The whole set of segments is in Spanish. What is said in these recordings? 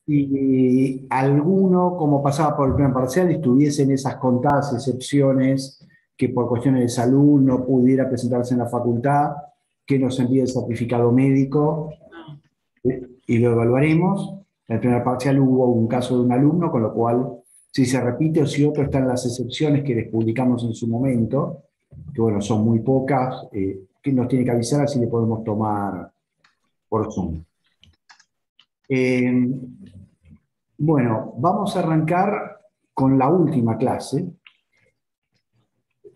Si alguno, como pasaba por el plan parcial, estuviese en esas contadas excepciones que por cuestiones de salud no pudiera presentarse en la facultad, que nos envíe el certificado médico y lo evaluaremos. En el primer parcial hubo un caso de un alumno, con lo cual, si se repite o si otro está en las excepciones que les publicamos en su momento, que bueno, son muy pocas, que nos tiene que avisar así le podemos tomar por Zoom. Bueno, vamos a arrancar con la última clase.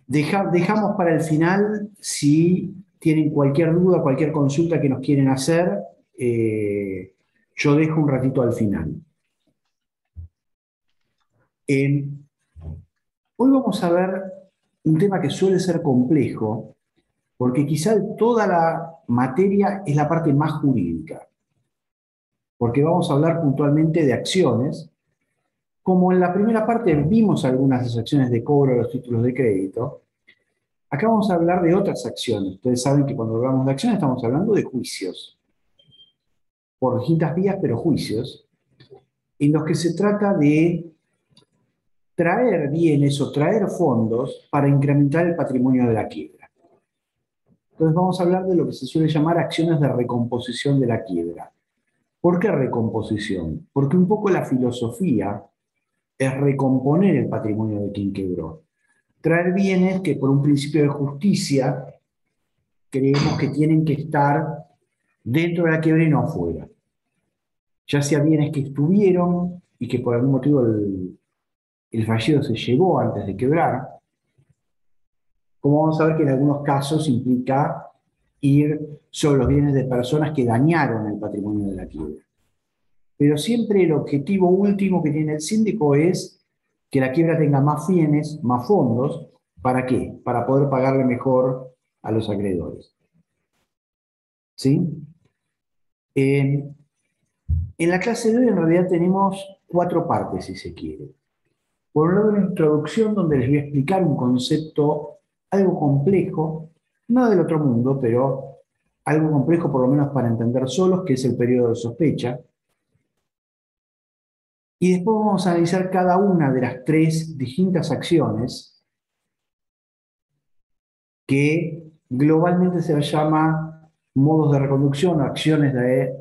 Dejamos para el final, si tienen cualquier duda, cualquier consulta que nos quieren hacer, yo dejo un ratito al final. Hoy vamos a ver un tema que suele ser complejo, porque quizá toda la materia es la parte más jurídica, porque vamos a hablar puntualmente de acciones. Como en la primera parte vimos algunas de las acciones de cobro de los títulos de crédito, acá vamos a hablar de otras acciones. Ustedes saben que cuando hablamos de acciones estamos hablando de juicios, por distintas vías, pero juicios, en los que se trata de traer bienes o traer fondos para incrementar el patrimonio de la quiebra. Entonces vamos a hablar de lo que se suele llamar acciones de recomposición de la quiebra. ¿Por qué recomposición? Porque un poco la filosofía es recomponer el patrimonio de quien quebró. Traer bienes que por un principio de justicia creemos que tienen que estar dentro de la quiebra y no afuera. Ya sea bienes que estuvieron y que por algún motivo el fallido se llevó antes de quebrar, como vamos a ver que en algunos casos implica ir sobre los bienes de personas que dañaron el patrimonio de la quiebra. Pero siempre el objetivo último que tiene el síndico es que la quiebra tenga más bienes, más fondos. ¿Para qué? Para poder pagarle mejor a los acreedores. ¿Sí? En la clase de hoy en realidad tenemos 4 partes, si se quiere. Por un lado, una introducción donde les voy a explicar un concepto algo complejo, no del otro mundo, pero algo complejo por lo menos para entender solos, que es el periodo de sospecha. Y después vamos a analizar cada una de las 3 distintas acciones que globalmente se llama modos de reconducción o acciones de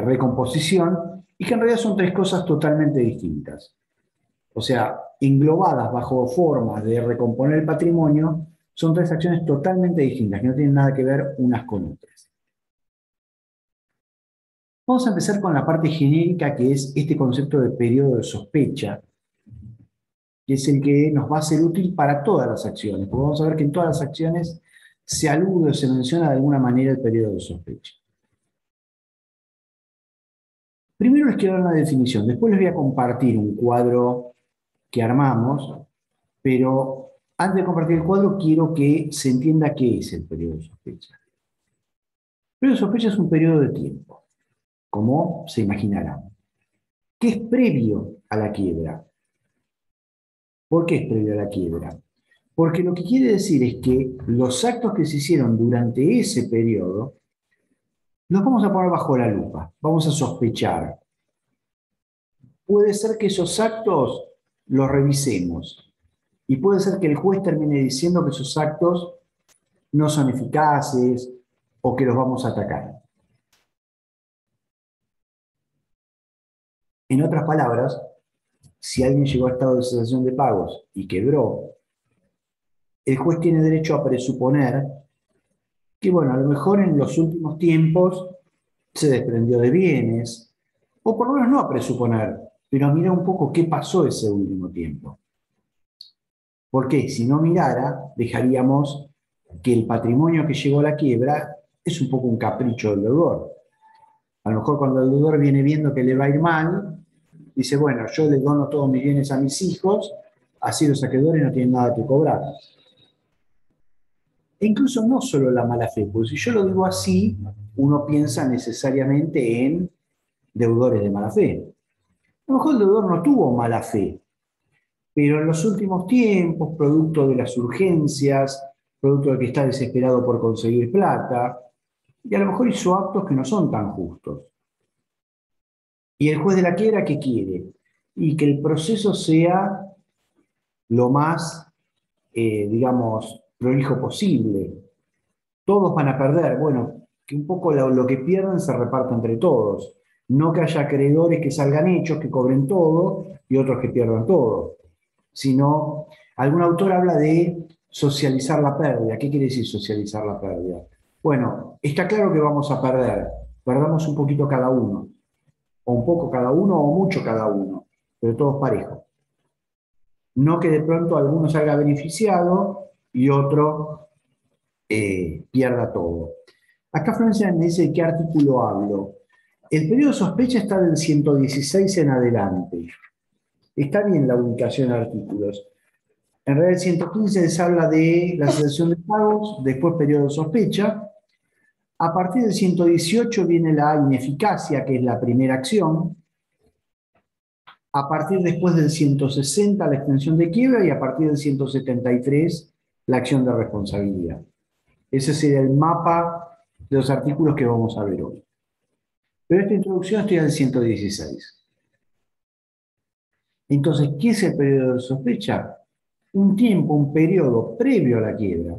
recomposición, y que en realidad son 3 cosas totalmente distintas. O sea, englobadas bajo formas de recomponer el patrimonio, son 3 acciones totalmente distintas, que no tienen nada que ver unas con otras. Vamos a empezar con la parte genérica, que es este concepto de periodo de sospecha, que es el que nos va a ser útil para todas las acciones, porque vamos a ver que en todas las acciones se alude o se menciona de alguna manera el periodo de sospecha. Primero les quiero dar una definición, después les voy a compartir un cuadro que armamos, pero antes de compartir el cuadro quiero que se entienda qué es el periodo de sospecha. El periodo de sospecha es un periodo de tiempo, como se imaginarán, que es previo a la quiebra. ¿Por qué es previo a la quiebra? Porque lo que quiere decir es que los actos que se hicieron durante ese periodo los vamos a poner bajo la lupa, vamos a sospechar. Puede ser que esos actos los revisemos y puede ser que el juez termine diciendo que esos actos no son eficaces o que los vamos a atacar. En otras palabras, si alguien llegó a estado de cesación de pagos y quebró, el juez tiene derecho a presuponer que, bueno, a lo mejor en los últimos tiempos se desprendió de bienes, o por lo menos no a presuponer, pero mira un poco qué pasó ese último tiempo. Porque si no mirara, dejaríamos que el patrimonio que llegó a la quiebra es un poco un capricho del deudor. A lo mejor cuando el deudor viene viendo que le va a ir mal, dice, bueno, yo le dono todos mis bienes a mis hijos, así los acreedores no tienen nada que cobrar. E incluso no solo la mala fe, porque si yo lo digo así, uno piensa necesariamente en deudores de mala fe. A lo mejor el deudor no tuvo mala fe, pero en los últimos tiempos, producto de las urgencias, producto de que está desesperado por conseguir plata, y a lo mejor hizo actos que no son tan justos. Y el juez de la quiebra, ¿qué quiere? Y que el proceso sea lo más, digamos, prolijo posible. Todos van a perder. Bueno, que un poco lo que pierden se reparta entre todos. No que haya acreedores que salgan hechos, que cobren todo, y otros que pierdan todo. Sino, algún autor habla de socializar la pérdida. ¿Qué quiere decir socializar la pérdida? Bueno, está claro que vamos a perder. Perdamos un poquito cada uno. O un poco cada uno, o mucho cada uno. Pero todos parejos. No que de pronto alguno salga beneficiado y otro pierda todo. Acá Francia me dice de qué artículo hablo. El periodo de sospecha está del 116 en adelante. Está bien la ubicación de artículos. En realidad el 115 se habla de la cesación de pagos, después periodo de sospecha. A partir del 118 viene la ineficacia, que es la primera acción. A partir después del 160 la extensión de quiebra y a partir del 173 la acción de responsabilidad. Ese sería el mapa de los artículos que vamos a ver hoy. Pero esta introducción estoy en el 116. Entonces, ¿qué es el periodo de sospecha? Un tiempo, un periodo previo a la quiebra,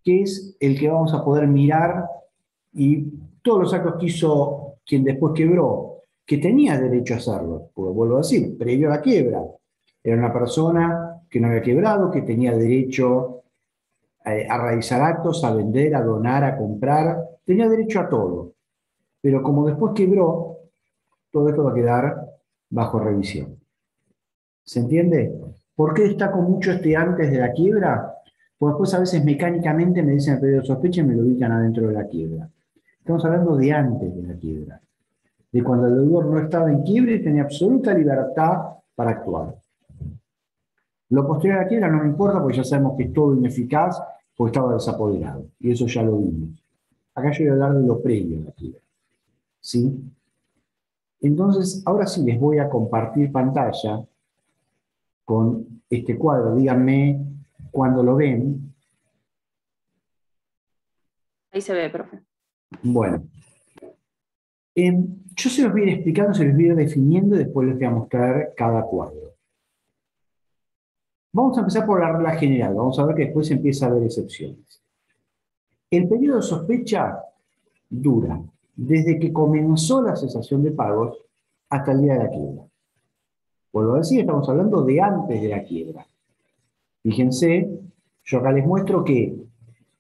que es el que vamos a poder mirar y todos los actos que hizo quien después quebró, que tenía derecho a hacerlo, porque vuelvo a decir, previo a la quiebra, era una persona que no había quebrado, que tenía derecho a realizar actos, a vender, a donar, a comprar, tenía derecho a todo. Pero como después quebró, todo esto va a quedar bajo revisión. ¿Se entiende? ¿Por qué destaco mucho este antes de la quiebra? Pues después a veces mecánicamente me dicen el periodo de sospecha y me lo ubican adentro de la quiebra. Estamos hablando de antes de la quiebra, de cuando el deudor no estaba en quiebra y tenía absoluta libertad para actuar. Lo posterior a la quiebra no me importa porque ya sabemos que es todo ineficaz porque estaba desapoderado. Y eso ya lo vimos. Acá yo voy a hablar de lo previo a la quiebra. ¿Sí? Entonces, ahora sí les voy a compartir pantalla con este cuadro. Díganme cuando lo ven. Ahí se ve, profe. Bueno, yo se los voy a ir explicando, se los voy a ir definiendo y después les voy a mostrar cada cuadro. Vamos a empezar por la regla general. Vamos a ver que después empieza a haber excepciones. El periodo de sospecha dura desde que comenzó la cesación de pagos hasta el día de la quiebra. Vuelvo a decir, estamos hablando de antes de la quiebra. Fíjense, yo acá les muestro que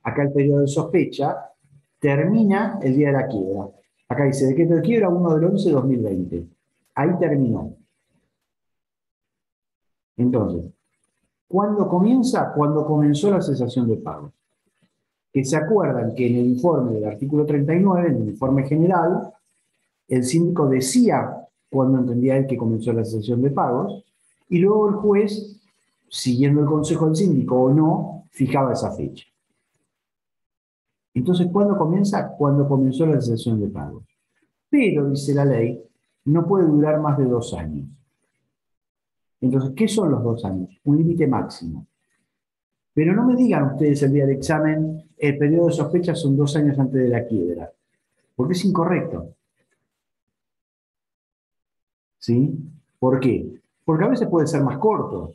acá el periodo de sospecha termina el día de la quiebra. Acá dice decreto de quiebra 1 del 11 de 2020. Ahí terminó. Entonces, ¿cuándo comienza? Cuando comenzó la cesación de pagos. Que se acuerdan que en el informe del artículo 39, en el informe general, el síndico decía cuándo entendía él que comenzó la cesación de pagos, y luego el juez, siguiendo el consejo del síndico o no, fijaba esa fecha. Entonces, ¿cuándo comienza? Cuando comenzó la cesación de pagos. Pero, dice la ley, no puede durar más de 2 años. Entonces, ¿qué son los 2 años? Un límite máximo. Pero no me digan ustedes el día del examen, el periodo de sospecha son 2 años antes de la quiebra, porque es incorrecto. ¿Sí? ¿Por qué? Porque a veces puede ser más corto.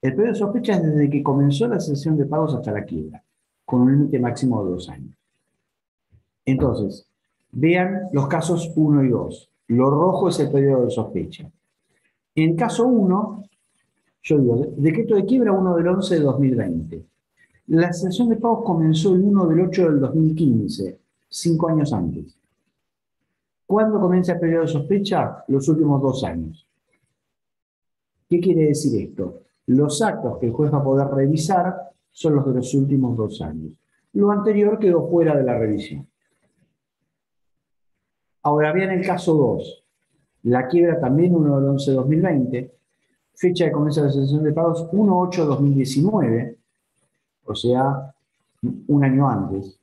El periodo de sospecha es desde que comenzó la sesión de pagos hasta la quiebra, con un límite máximo de 2 años. Entonces, vean los casos 1 y 2. Lo rojo es el periodo de sospecha. En el caso 1, yo digo, decreto de quiebra 1 del 11 de 2020. La sesión de pagos comenzó el 1 del 8 del 2015, 5 años antes. ¿Cuándo comienza el periodo de sospecha? Los últimos 2 años. ¿Qué quiere decir esto? Los actos que el juez va a poder revisar son los de los últimos 2 años. Lo anterior quedó fuera de la revisión. Ahora bien, el caso 2. La quiebra también 1 del 11 de 2020. Fecha de comienzo de la sesión de pagos 1/8 de 2019. O sea, un año antes.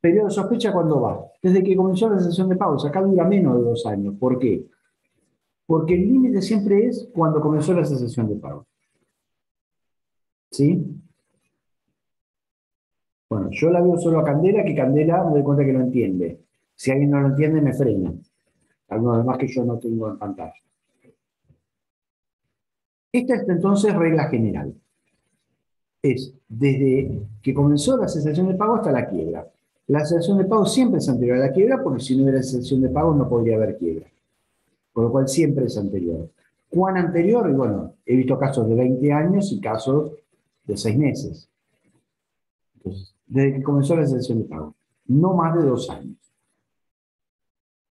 Periodo de sospecha, ¿cuándo va? Desde que comenzó la sesión de pagos. Acá dura menos de 2 años. ¿Por qué? Porque el límite siempre es cuando comenzó la sesión de pagos. ¿Sí? Bueno, yo la veo solo a Candela, que Candela me doy cuenta que no entiende. Si alguien no lo entiende, me frena. Algunos demás que yo no tengo en pantalla. Esta es entonces regla general. Es desde que comenzó la cesación de pago hasta la quiebra. La cesación de pago siempre es anterior a la quiebra, porque si no hubiera cesación de pago no podría haber quiebra. Por lo cual siempre es anterior. ¿Cuán anterior? Y bueno, he visto casos de 20 años y casos de 6 meses. Entonces, desde que comenzó la cesación de pago. No más de 2 años.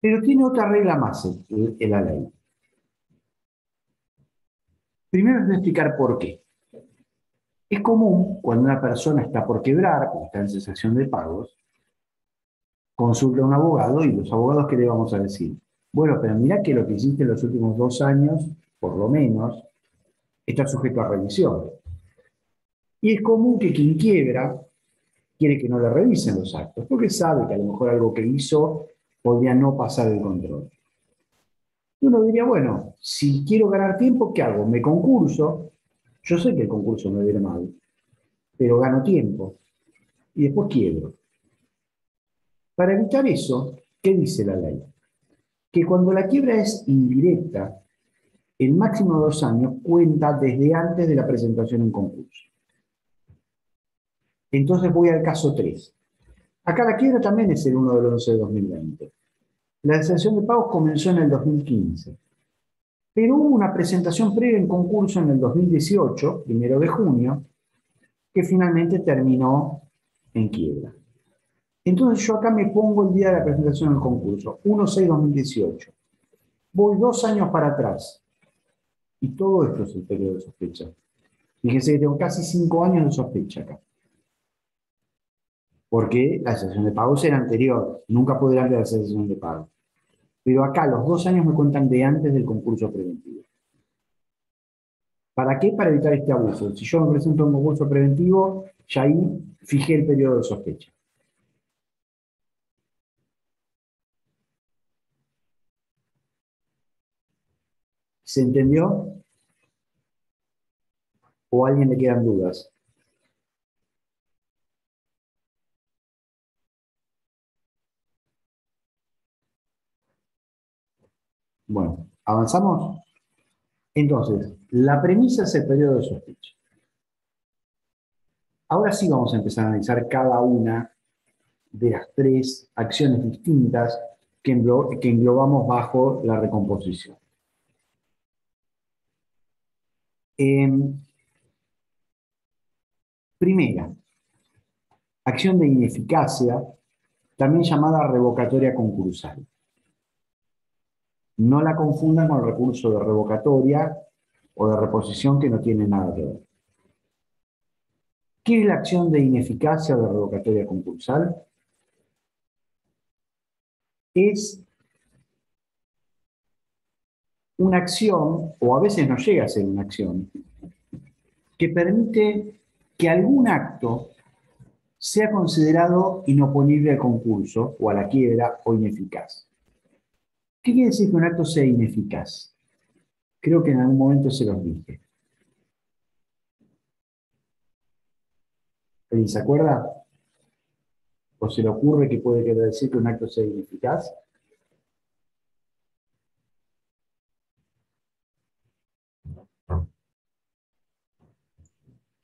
Pero tiene otra regla más en la ley. Primero les voy a explicar por qué. Es común, cuando una persona está por quebrar, cuando está en cesación de pagos, consulta a un abogado y los abogados, ¿qué le vamos a decir? Bueno, pero mirá que lo que hiciste en los últimos 2 años, por lo menos, está sujeto a revisión. Y es común que quien quiebra quiere que no le revisen los actos, porque sabe que a lo mejor algo que hizo podría no pasar el control. Uno diría, bueno, si quiero ganar tiempo, ¿qué hago? Me concurso. Yo sé que el concurso me viene mal, pero gano tiempo. Y después quiebro. Para evitar eso, ¿qué dice la ley? Que cuando la quiebra es indirecta, el máximo de 2 años cuenta desde antes de la presentación en concurso. Entonces voy al caso 3. Acá la quiebra también es el 1 del 11 de 2020. La exención de pagos comenzó en el 2015. Pero hubo una presentación previa en concurso en el 2018, 1 de junio, que finalmente terminó en quiebra. Entonces yo acá me pongo el día de la presentación del concurso, 1/6/2018. Voy 2 años para atrás. Y todo esto es el periodo de sospecha. Fíjense que tengo casi 5 años de sospecha acá. Porque la exención de pagos era anterior. Nunca pude dar de la exención de pagos. Pero acá los 2 años me cuentan de antes del concurso preventivo. ¿Para qué? Para evitar este abuso. Si yo me presento a un concurso preventivo, ya ahí fijé el periodo de sospecha. ¿Se entendió? ¿O a alguien le quedan dudas? Bueno, ¿avanzamos? Entonces, la premisa es el periodo de sospecha. Ahora sí vamos a empezar a analizar cada una de las 3 acciones distintas que englobamos bajo la recomposición. Primera, acción de ineficacia, también llamada revocatoria concursal. No la confundan con el recurso de revocatoria o de reposición, que no tiene nada que ver. ¿Qué es la acción de ineficacia o de revocatoria concursal? Es una acción, o a veces no llega a ser una acción, que permite que algún acto sea considerado inoponible al concurso o a la quiebra o ineficaz. ¿Qué quiere decir que un acto sea ineficaz? Creo que en algún momento se los dije. ¿Alguien se acuerda? ¿O se le ocurre que puede querer decir que un acto sea ineficaz?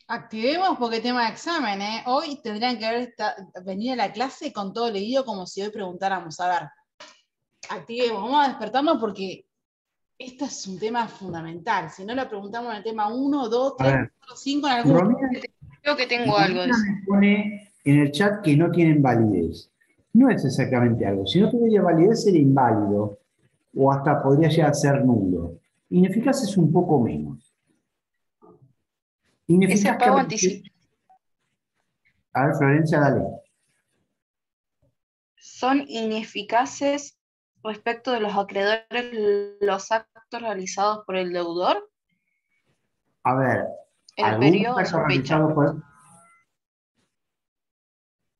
Activemos porque tema de examen, ¿eh? Hoy tendrían que venir a la clase con todo leído como si hoy preguntáramos. A ver, activemos, vamos a despertarnos porque este es un tema fundamental. Si no lo preguntamos en el tema 1, 2, 3, 4, 5, en algún... Creo que tengo algo de eso. Me pone en el chat que no tienen validez. No es exactamente algo. Si no tuviera validez sería inválido o hasta podría llegar a ser nulo. Ineficaz es un poco menos. Es el pago anticipado. A ver, Florencia, dale. Son ineficaces respecto de los acreedores los actos realizados por el deudor A ver, en el periodo de sospecha.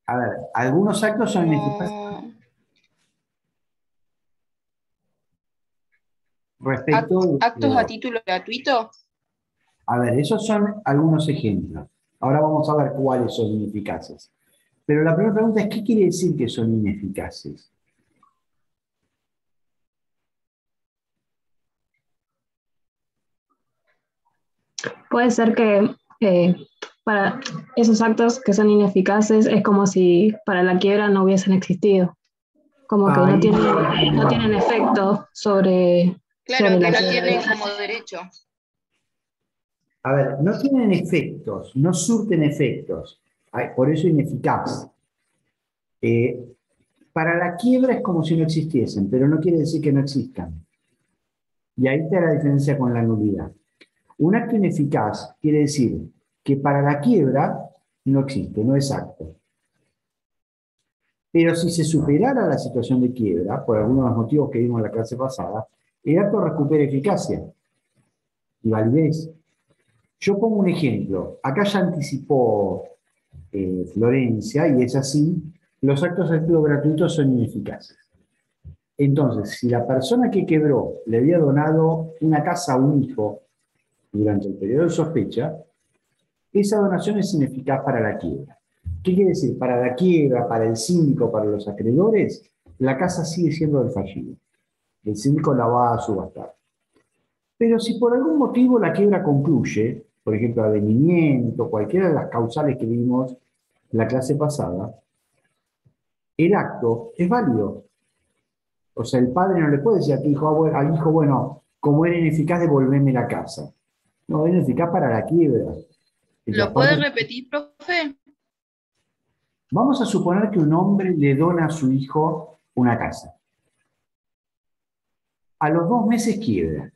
A ver, algunos actos son ineficaces respecto actos a título gratuito. A ver, esos son algunos ejemplos. Ahora vamos a ver cuáles son ineficaces. Pero la primera pregunta es, ¿qué quiere decir que son ineficaces? Puede ser que para esos actos que son ineficaces es como si para la quiebra no hubiesen existido, como que Ahí, no tienen efecto sobre Claro, que la no quiebra. tienen como derecho. a ver, no tienen efectos, no surten efectos, por eso ineficaz. Eh, para la quiebra es como si no existiesen, pero no quiere decir que no existan. Y ahí está la diferencia con la nulidad. Un acto ineficaz quiere decir que para la quiebra no existe, no es acto. Pero si se superara la situación de quiebra, por algunos de los motivos que vimos en la clase pasada, el acto recupera eficacia y validez. Yo pongo un ejemplo. Acá ya anticipó Florencia, y es así, los actos de activo gratuitos son ineficaces. Entonces, si la persona que quebró le había donado una casa a un hijo durante el periodo de sospecha, esa donación es ineficaz para la quiebra. ¿Qué quiere decir? Para la quiebra, para el síndico, para los acreedores, la casa sigue siendo del fallido. El síndico la va a subastar. Pero si por algún motivo la quiebra concluye, por ejemplo, avenimiento, cualquiera de las causales que vimos en la clase pasada, el acto es válido. O sea, el padre no le puede decir al hijo, bueno, como era ineficaz, devolverme la casa. No, es ineficaz para la quiebra. ¿Lo puede repetir, profe? Vamos a suponer que un hombre le dona a su hijo una casa. A los 2 meses quiebra.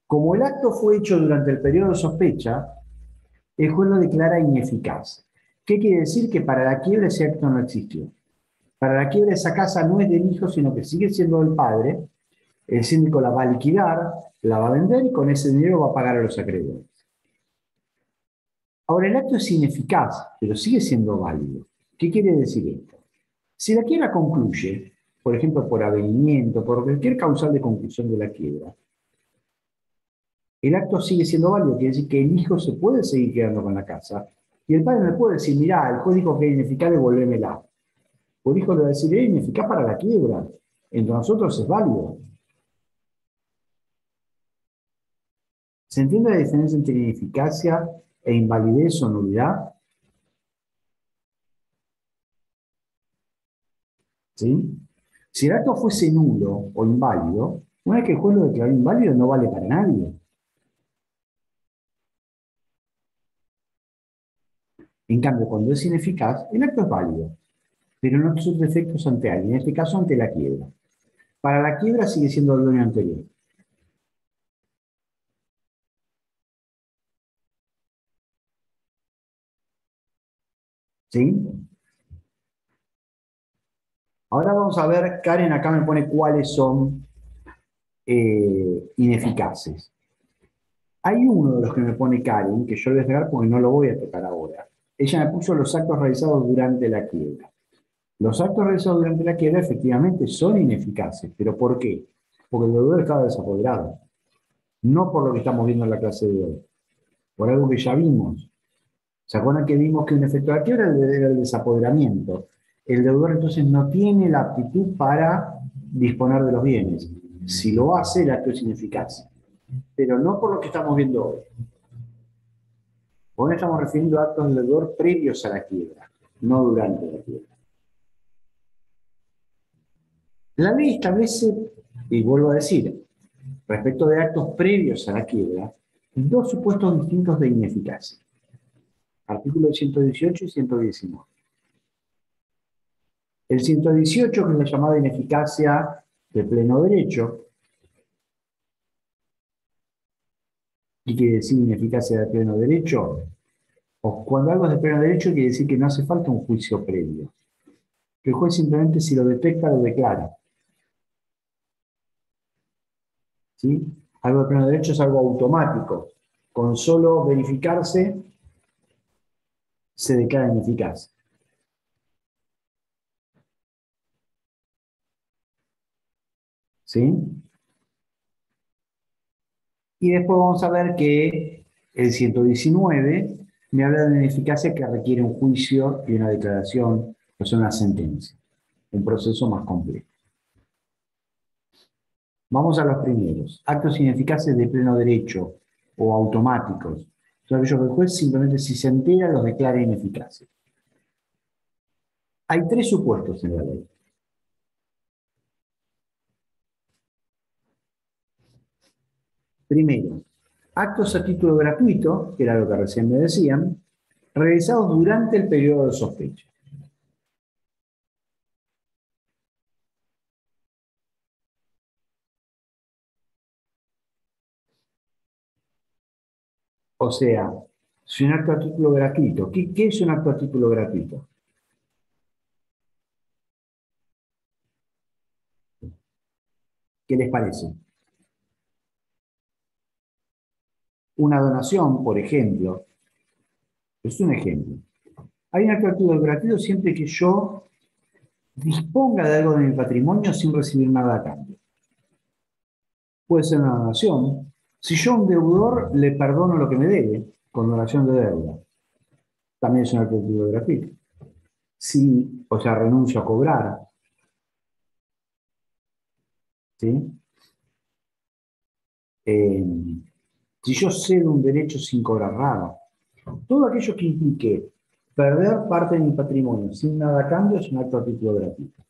Como el acto fue hecho durante el periodo de sospecha, el juez lo declara ineficaz. ¿Qué quiere decir? Que para la quiebra ese acto no existió. Para la quiebra esa casa no es del hijo, sino que sigue siendo del padre. El síndico la va a liquidar, la va a vender y con ese dinero va a pagar a los acreedores. Ahora, el acto es ineficaz, pero sigue siendo válido. ¿Qué quiere decir esto? Si la quiebra concluye, por ejemplo, por avenimiento, por cualquier causal de conclusión de la quiebra, el acto sigue siendo válido, quiere decir que el hijo se puede seguir quedando con la casa y el padre no le puede decir, mirá, el juez dijo que es ineficaz, devolvémela. El hijo le va a decir, es ineficaz para la quiebra, entre nosotros es válido. ¿Se entiende la diferencia entre ineficacia e invalidez o nulidad? ¿Sí? Si el acto fuese nulo o inválido, una vez que el juez lo declaró inválido, no vale para nadie. En cambio, cuando es ineficaz, el acto es válido, pero no surte efectos ante alguien, en este caso ante la quiebra. Para la quiebra sigue siendo el dueño anterior. ¿Sí? Ahora vamos a ver, Karen acá me pone cuáles son ineficaces. Hay uno de los que me pone Karen, que yo le voy a dejar porque no lo voy a tocar ahora. Ella me puso los actos realizados durante la quiebra. Los actos realizados durante la quiebra efectivamente son ineficaces. ¿Pero por qué? Porque el deudor estaba desapoderado. No por lo que estamos viendo en la clase de hoy. Por algo que ya vimos. ¿Se acuerdan que vimos que un efecto de la quiebra era el desapoderamiento? El deudor entonces no tiene la aptitud para disponer de los bienes. Si lo hace, el acto es ineficaz. Pero no por lo que estamos viendo hoy. Hoy estamos refiriendo a actos del deudor previos a la quiebra, no durante la quiebra. La ley establece, y vuelvo a decir, respecto de actos previos a la quiebra, dos supuestos distintos de ineficacia. Artículos 118 y 119. El 118, que es la llamada ineficacia de pleno derecho. ¿Qué quiere decir ineficacia de pleno derecho? O cuando algo es de pleno derecho quiere decir que no hace falta un juicio previo. Que el juez simplemente si lo detecta lo declara. ¿Sí? Algo de pleno derecho es algo automático. Con solo verificarse se declara ineficaz. ¿Sí? Y después vamos a ver que el 119 me habla de una ineficacia que requiere un juicio y una declaración, o sea, una sentencia. Un proceso más complejo. Vamos a los primeros. Actos ineficaces de pleno derecho. o automáticos. Son aquellos que el juez simplemente si se entera los declara ineficaces. Hay tres supuestos en la ley. Primero, actos a título gratuito, que era lo que recién me decían, realizados durante el periodo de sospecha. O sea, si un acto a título gratuito, ¿qué es un acto a título gratuito? ¿Qué les parece? Una donación, por ejemplo, es un ejemplo. Hay un acto a título gratuito siempre que yo disponga de algo de mi patrimonio sin recibir nada a cambio. Puede ser una donación. Si yo a un deudor le perdono lo que me debe, con donación de deuda, también es un acto a título gratuito. Si, o sea, renuncio a cobrar, ¿sí? Si yo cedo un derecho sin cobrar nada, todo aquello que implique perder parte de mi patrimonio sin nada a cambio es un acto a título gratuito.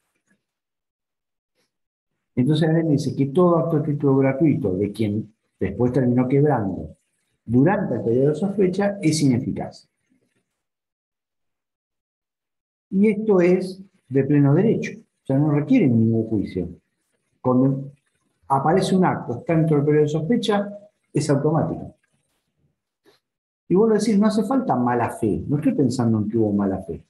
Entonces la ley me dice que todo acto a título gratuito de quien después terminó quebrando durante el periodo de sospecha es ineficaz. Y esto es de pleno derecho, o sea, no requiere ningún juicio. Cuando aparece un acto, está dentro del periodo de sospecha, es automático. Y vuelvo a decir, no hace falta mala fe, no estoy pensando en que hubo mala fe.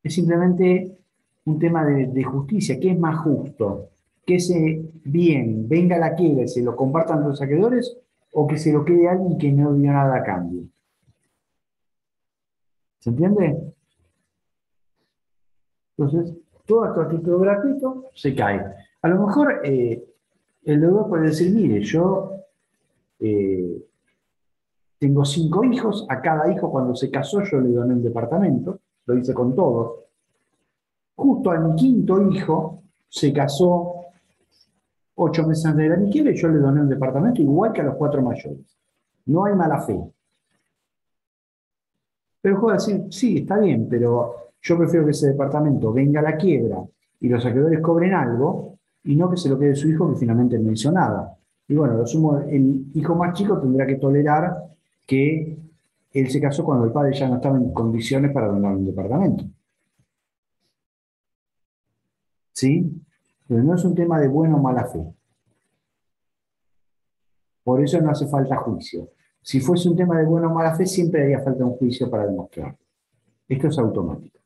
Es simplemente un tema de justicia, ¿qué es más justo? ¿Que ese bien venga a la quiebra y se lo compartan los saqueadores o que se lo quede a alguien que no dio nada a cambio? ¿Se entiende? Entonces, todo acto a título gratuito se cae. A lo mejor el deudor puede decir, mire, yo tengo 5 hijos, a cada hijo cuando se casó yo le doné un departamento, lo hice con todos. Justo a mi quinto hijo se casó 8 meses antes de la niquela y yo le doné un departamento igual que a los 4 mayores. No hay mala fe. Pero el juez va a decir, sí, está bien, pero yo prefiero que ese departamento venga a la quiebra y los acreedores cobren algo y no que se lo quede su hijo que finalmente no hizo nada. Y bueno, lo sumo, el hijo más chico tendrá que tolerar que él se casó cuando el padre ya no estaba en condiciones para donar un departamento. ¿Sí? Pero no es un tema de buena o mala fe. Por eso no hace falta juicio. Si fuese un tema de buena o mala fe, siempre haría falta un juicio para demostrarlo. Esto es automático.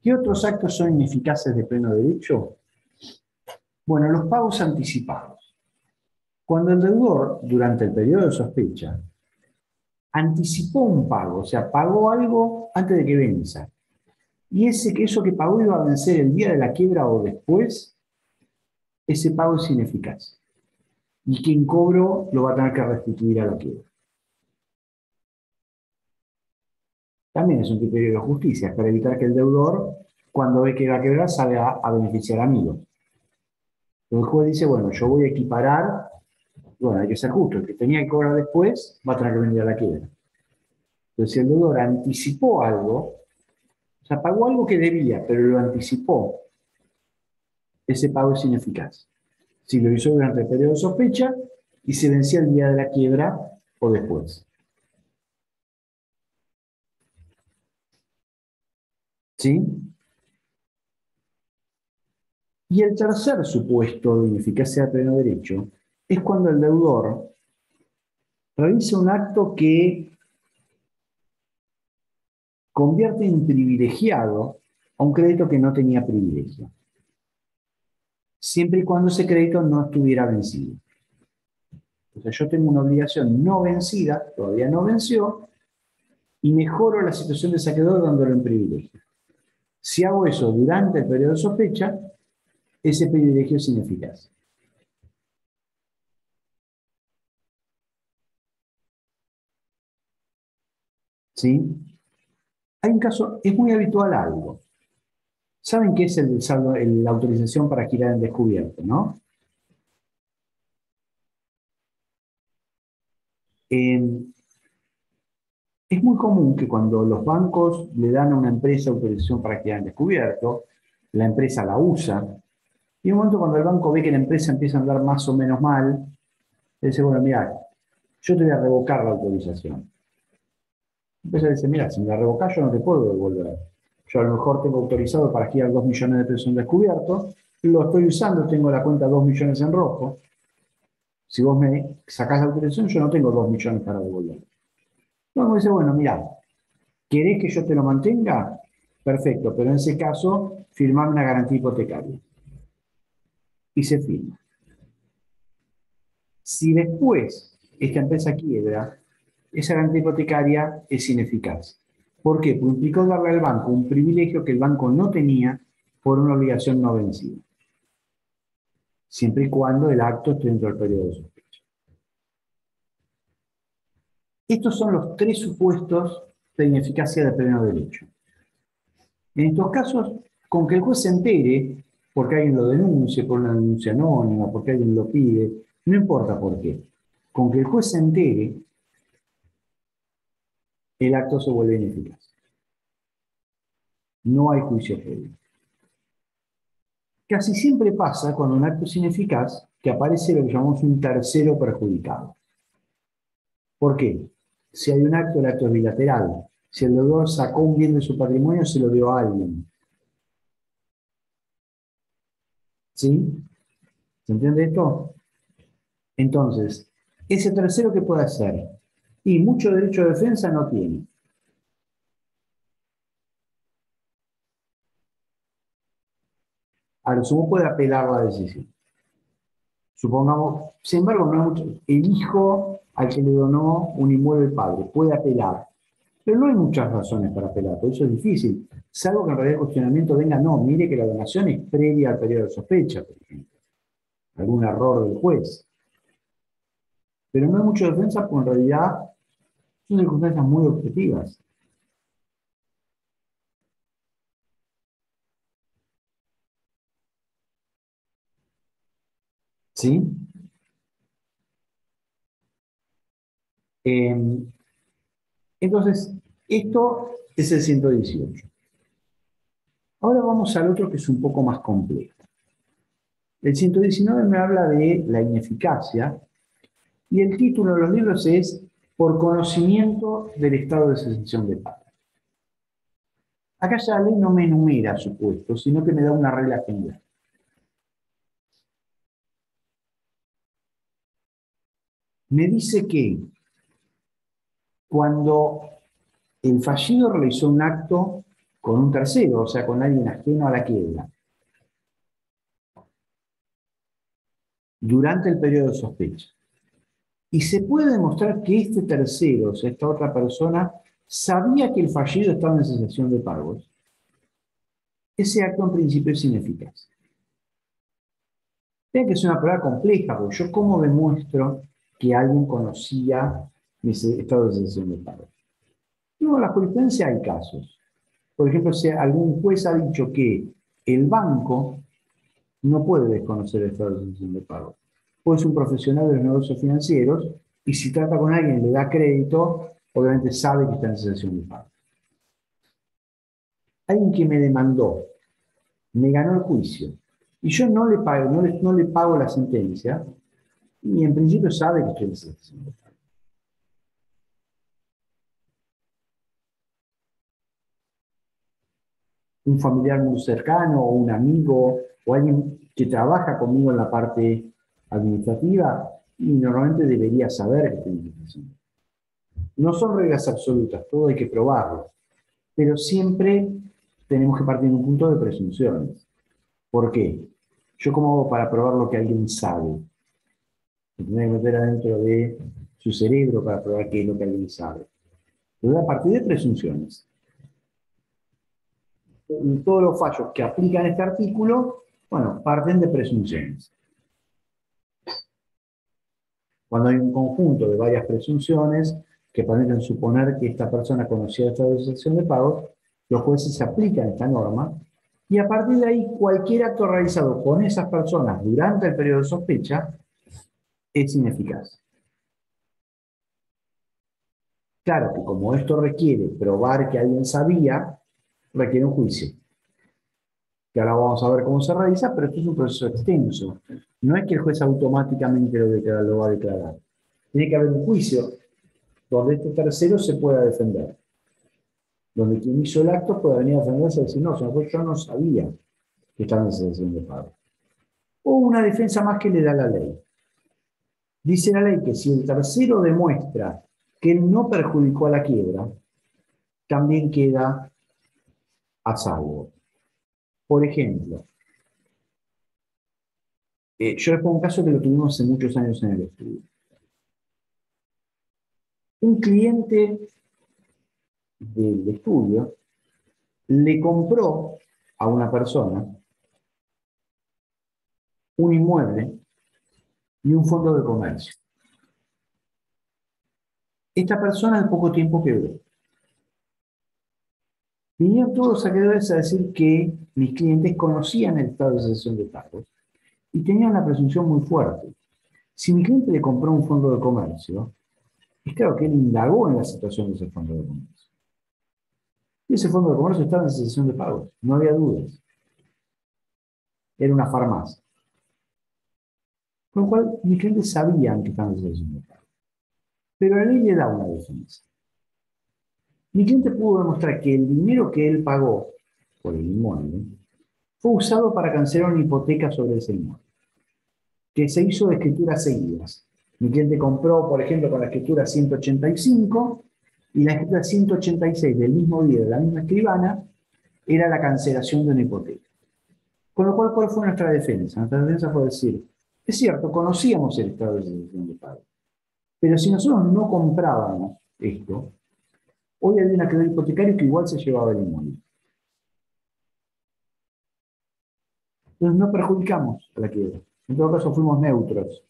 ¿Qué otros actos son ineficaces de pleno derecho? Bueno, los pagos anticipados. Cuando el deudor, durante el periodo de sospecha, anticipó un pago, o sea, pagó algo antes de que venza, y eso que pagó iba a vencer el día de la quiebra o después, ese pago es ineficaz. Y quien cobró lo va a tener que restituir a la quiebra. También es un criterio de justicia, para evitar que el deudor, cuando ve que va a quebrar, salga a beneficiar a amigos. El juez dice, bueno, yo voy a equiparar, bueno, hay que ser justo, el que tenía que cobrar después va a tener que venir a la quiebra. Entonces, si el deudor anticipó algo, o sea, pagó algo que debía, pero lo anticipó, ese pago es ineficaz. Si lo hizo durante el periodo de sospecha y se vencía el día de la quiebra o después. ¿Sí? Y el tercer supuesto de ineficacia de pleno derecho es cuando el deudor realiza un acto que convierte en privilegiado a un crédito que no tenía privilegio, siempre y cuando ese crédito no estuviera vencido. O sea, yo tengo una obligación no vencida, todavía no venció, y mejoro la situación del saqueador dándolo en privilegio. Si hago eso durante el periodo de sospecha, ese privilegio es ineficaz. ¿Sí? Hay un caso, es muy habitual algo. ¿Saben qué es la autorización para girar en descubierto, no? Es muy común que cuando los bancos le dan a una empresa autorización para que hagan descubierto, la empresa la usa, y en un momento cuando el banco ve que la empresa empieza a andar más o menos mal, le dice, bueno, mira, yo te voy a revocar la autorización. Entonces dice, mira, si me la revocás yo no te puedo devolver. Yo a lo mejor tengo autorizado para girar 2 millones de pesos en descubierto, lo estoy usando, tengo la cuenta 2 millones en rojo. Si vos me sacás la autorización, yo no tengo 2 millones para devolver. Entonces me dice, bueno, mira, ¿querés que yo te lo mantenga? Perfecto, pero en ese caso, firmame una garantía hipotecaria. Y se firma. Si después esta empresa quiebra, esa garantía hipotecaria es ineficaz. ¿Por qué? Porque implicó darle al banco un privilegio que el banco no tenía por una obligación no vencida. Siempre y cuando el acto esté dentro del periodo de sospecha. Estos son los 3 supuestos de ineficacia del pleno derecho. En estos casos, con que el juez se entere, porque alguien lo denuncie, por una denuncia anónima, porque alguien lo pide, no importa por qué. Con que el juez se entere, el acto se vuelve ineficaz. No hay juicio previo. Casi siempre pasa cuando un acto es ineficaz que aparece lo que llamamos un tercero perjudicado. ¿Por qué? Si hay un acto, el acto es bilateral. Si el deudor sacó un bien de su patrimonio, se lo dio a alguien. ¿Sí? ¿Se entiende esto? Entonces, ese tercero, ¿qué puede hacer? Y mucho derecho de defensa no tiene. A lo sumo puede apelar la decisión. Supongamos, sin embargo, no hay mucho. El hijo al que le donó un inmueble el padre puede apelar. Pero no hay muchas razones para apelar, por eso es difícil. Salvo que en realidad el cuestionamiento venga, no, mire que la donación es previa al periodo de sospecha, por ejemplo. Algún error del juez. Pero no hay mucha defensa porque en realidad son circunstancias muy objetivas. ¿Sí? Entonces, esto es el 118. Ahora vamos al otro que es un poco más complejo. El 119 me habla de la ineficacia y el título de los libros es Por conocimiento del estado de cesación de pago. Acá ya la ley no me enumera supuestos, sino que me da una regla general. Me dice que cuando el fallido realizó un acto con un tercero, o sea, con alguien ajeno a la quiebra, durante el periodo de sospecha, y se puede demostrar que este tercero, o sea, esta otra persona, sabía que el fallido estaba en cesación de pagos, ese acto en principio es ineficaz. Tiene que ser una prueba compleja, porque yo cómo demuestro que alguien conocía mi estado de cesación de pagos. Luego en la jurisprudencia hay casos. Por ejemplo, si algún juez ha dicho que el banco no puede desconocer el estado de cesación de pagos. Puede ser un profesional de los negocios financieros y si trata con alguien y le da crédito, obviamente sabe que está en cesación de pagos. Alguien que me demandó, me ganó el juicio, y yo no le pago, no le pago la sentencia, y en principio sabe que estoy en cesación de pagos. Un familiar muy cercano, o un amigo, o alguien que trabaja conmigo en la parte administrativa, y normalmente debería saber que estoy en cesación. No son reglas absolutas, todo hay que probarlo, pero siempre tenemos que partir de un punto de presunciones. ¿Por qué? ¿Yo cómo hago para probar lo que alguien sabe? Me tendré que meter adentro de su cerebro para probar qué es lo que alguien sabe. Pero a partir de presunciones. Todos los fallos que aplican este artículo, bueno, parten de presunciones. Cuando hay un conjunto de varias presunciones que permiten suponer que esta persona conocía el estado de cesación de pagos, los jueces aplican esta norma y a partir de ahí cualquier acto realizado con esas personas durante el periodo de sospecha es ineficaz. Claro que como esto requiere probar que alguien sabía, requiere un juicio, que ahora vamos a ver cómo se realiza, pero esto es un proceso extenso. No es que el juez automáticamente lo va a declarar. Tiene que haber un juicio donde este tercero se pueda defender, donde quien hizo el acto pueda venir a defenderse y decir, no, señor juez, yo no sabía que estaba en cesación de pago. O una defensa más que le da la ley. Dice la ley que si el tercero demuestra que él no perjudicó a la quiebra, también queda a salvo. Por ejemplo, yo les pongo un caso que lo tuvimos hace muchos años en el estudio. Un cliente del estudio le compró a una persona un inmueble y un fondo de comercio. Esta persona al poco tiempo quebró. Vinieron todos los acreedores a decir que mis clientes conocían el estado de cesación de pagos y tenían una presunción muy fuerte. Si mi cliente le compró un fondo de comercio, es claro que él indagó en la situación de ese fondo de comercio. Y ese fondo de comercio estaba en cesación de pagos, no había dudas. Era una farmacia. Con lo cual, mis clientes sabían que estaban en cesación de pagos. Pero la ley le da una defensa. Mi cliente pudo demostrar que el dinero que él pagó por el inmueble fue usado para cancelar una hipoteca sobre ese inmueble, que se hizo de escrituras seguidas. Mi cliente compró, por ejemplo, con la escritura 185 y la escritura 186 del mismo día de la misma escribana era la cancelación de una hipoteca. Con lo cual, ¿cuál fue nuestra defensa? Nuestra defensa fue decir, es cierto, conocíamos el estado de cesación de pago, pero si nosotros no comprábamos esto, hoy había un acreedor hipotecario que igual se llevaba el inmueble. Entonces no perjudicamos a la quiebra. En todo caso fuimos neutros.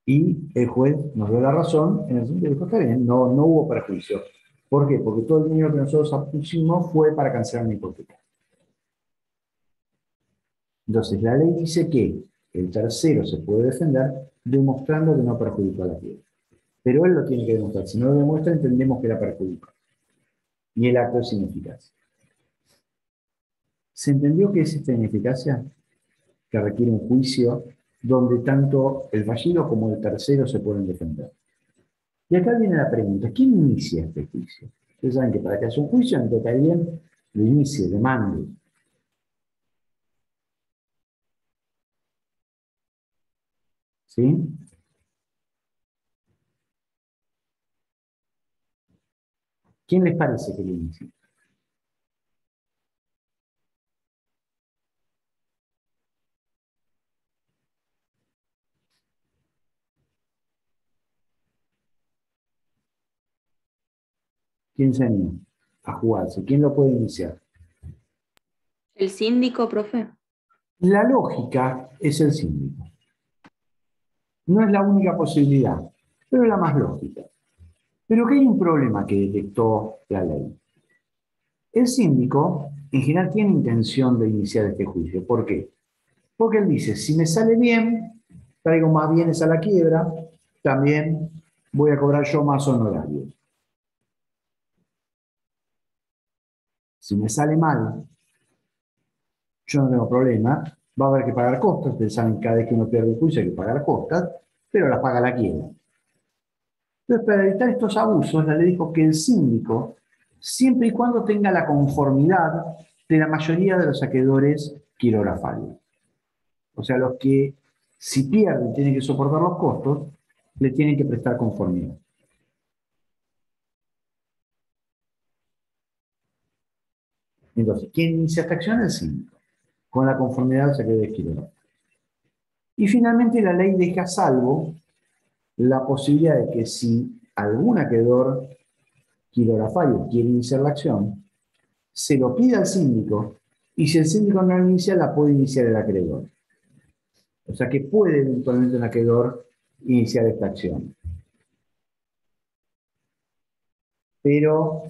Y el juez nos dio la razón en el sentido de que está bien, no hubo perjuicio. ¿Por qué? Porque todo el dinero que nosotros pusimos fue para cancelar una hipoteca. Entonces la ley dice que el tercero se puede defender demostrando que no perjudicó a la quiebra. Pero él lo tiene que demostrar. Si no lo demuestra, entendemos que la perjudicó. Y el acto es ineficaz. ¿Se entendió que es esta ineficacia que requiere un juicio donde tanto el fallido como el tercero se pueden defender? Y acá viene la pregunta, ¿quién inicia este juicio? Ustedes saben que para que haya un juicio, necesita que alguien lo inicie, demande. ¿Sí? ¿Quién les parece que lo inicie? ¿Quién se anima a jugarse? ¿Quién lo puede iniciar? ¿El síndico, profe? La lógica es el síndico. No es la única posibilidad, pero es la más lógica. Pero que hay un problema que detectó la ley. El síndico, en general, tiene intención de iniciar este juicio. ¿Por qué? Porque él dice, si me sale bien, traigo más bienes a la quiebra, también voy a cobrar yo más honorarios. Si me sale mal, yo no tengo problema, va a haber que pagar costas. Ustedes saben que cada vez que uno pierde el juicio hay que pagar costas, pero las paga la quiebra. Entonces, para evitar estos abusos, la ley dijo que el síndico, siempre y cuando tenga la conformidad de la mayoría de los acreedores quirografarios. O sea, los que si pierden tienen que soportar los costos, le tienen que prestar conformidad. Entonces, ¿quién inicia esta acción? El síndico, con la conformidad de los acreedores quirografarios. Y finalmente la ley deja a salvo la posibilidad de que si algún acreedor quirografario quiere iniciar la acción, se lo pida al síndico y si el síndico no la inicia, la puede iniciar el acreedor. O sea que puede eventualmente un acreedor iniciar esta acción. Pero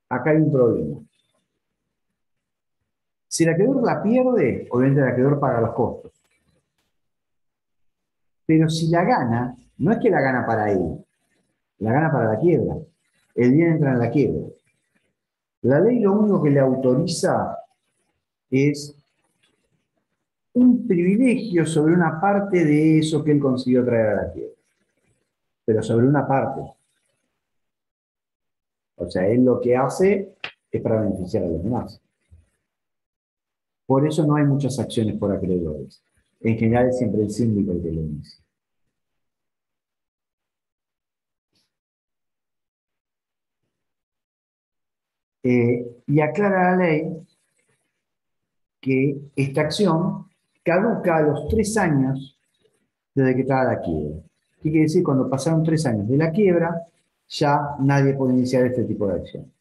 acá hay un problema. Si el acreedor la pierde, obviamente el acreedor paga los costos. Pero si la gana, no es que la gana para él, la gana para la quiebra. El bien entra en la quiebra. La ley lo único que le autoriza es un privilegio sobre una parte de eso que él consiguió traer a la quiebra. Pero sobre una parte. O sea, él lo que hace es para beneficiar a los demás. Por eso no hay muchas acciones por acreedores. En general es siempre el síndico el que lo inicia. Y aclara la ley que esta acción caduca a los 3 años desde que estaba la quiebra. ¿Qué quiere decir? Cuando pasaron 3 años de la quiebra, ya nadie puede iniciar este tipo de acción.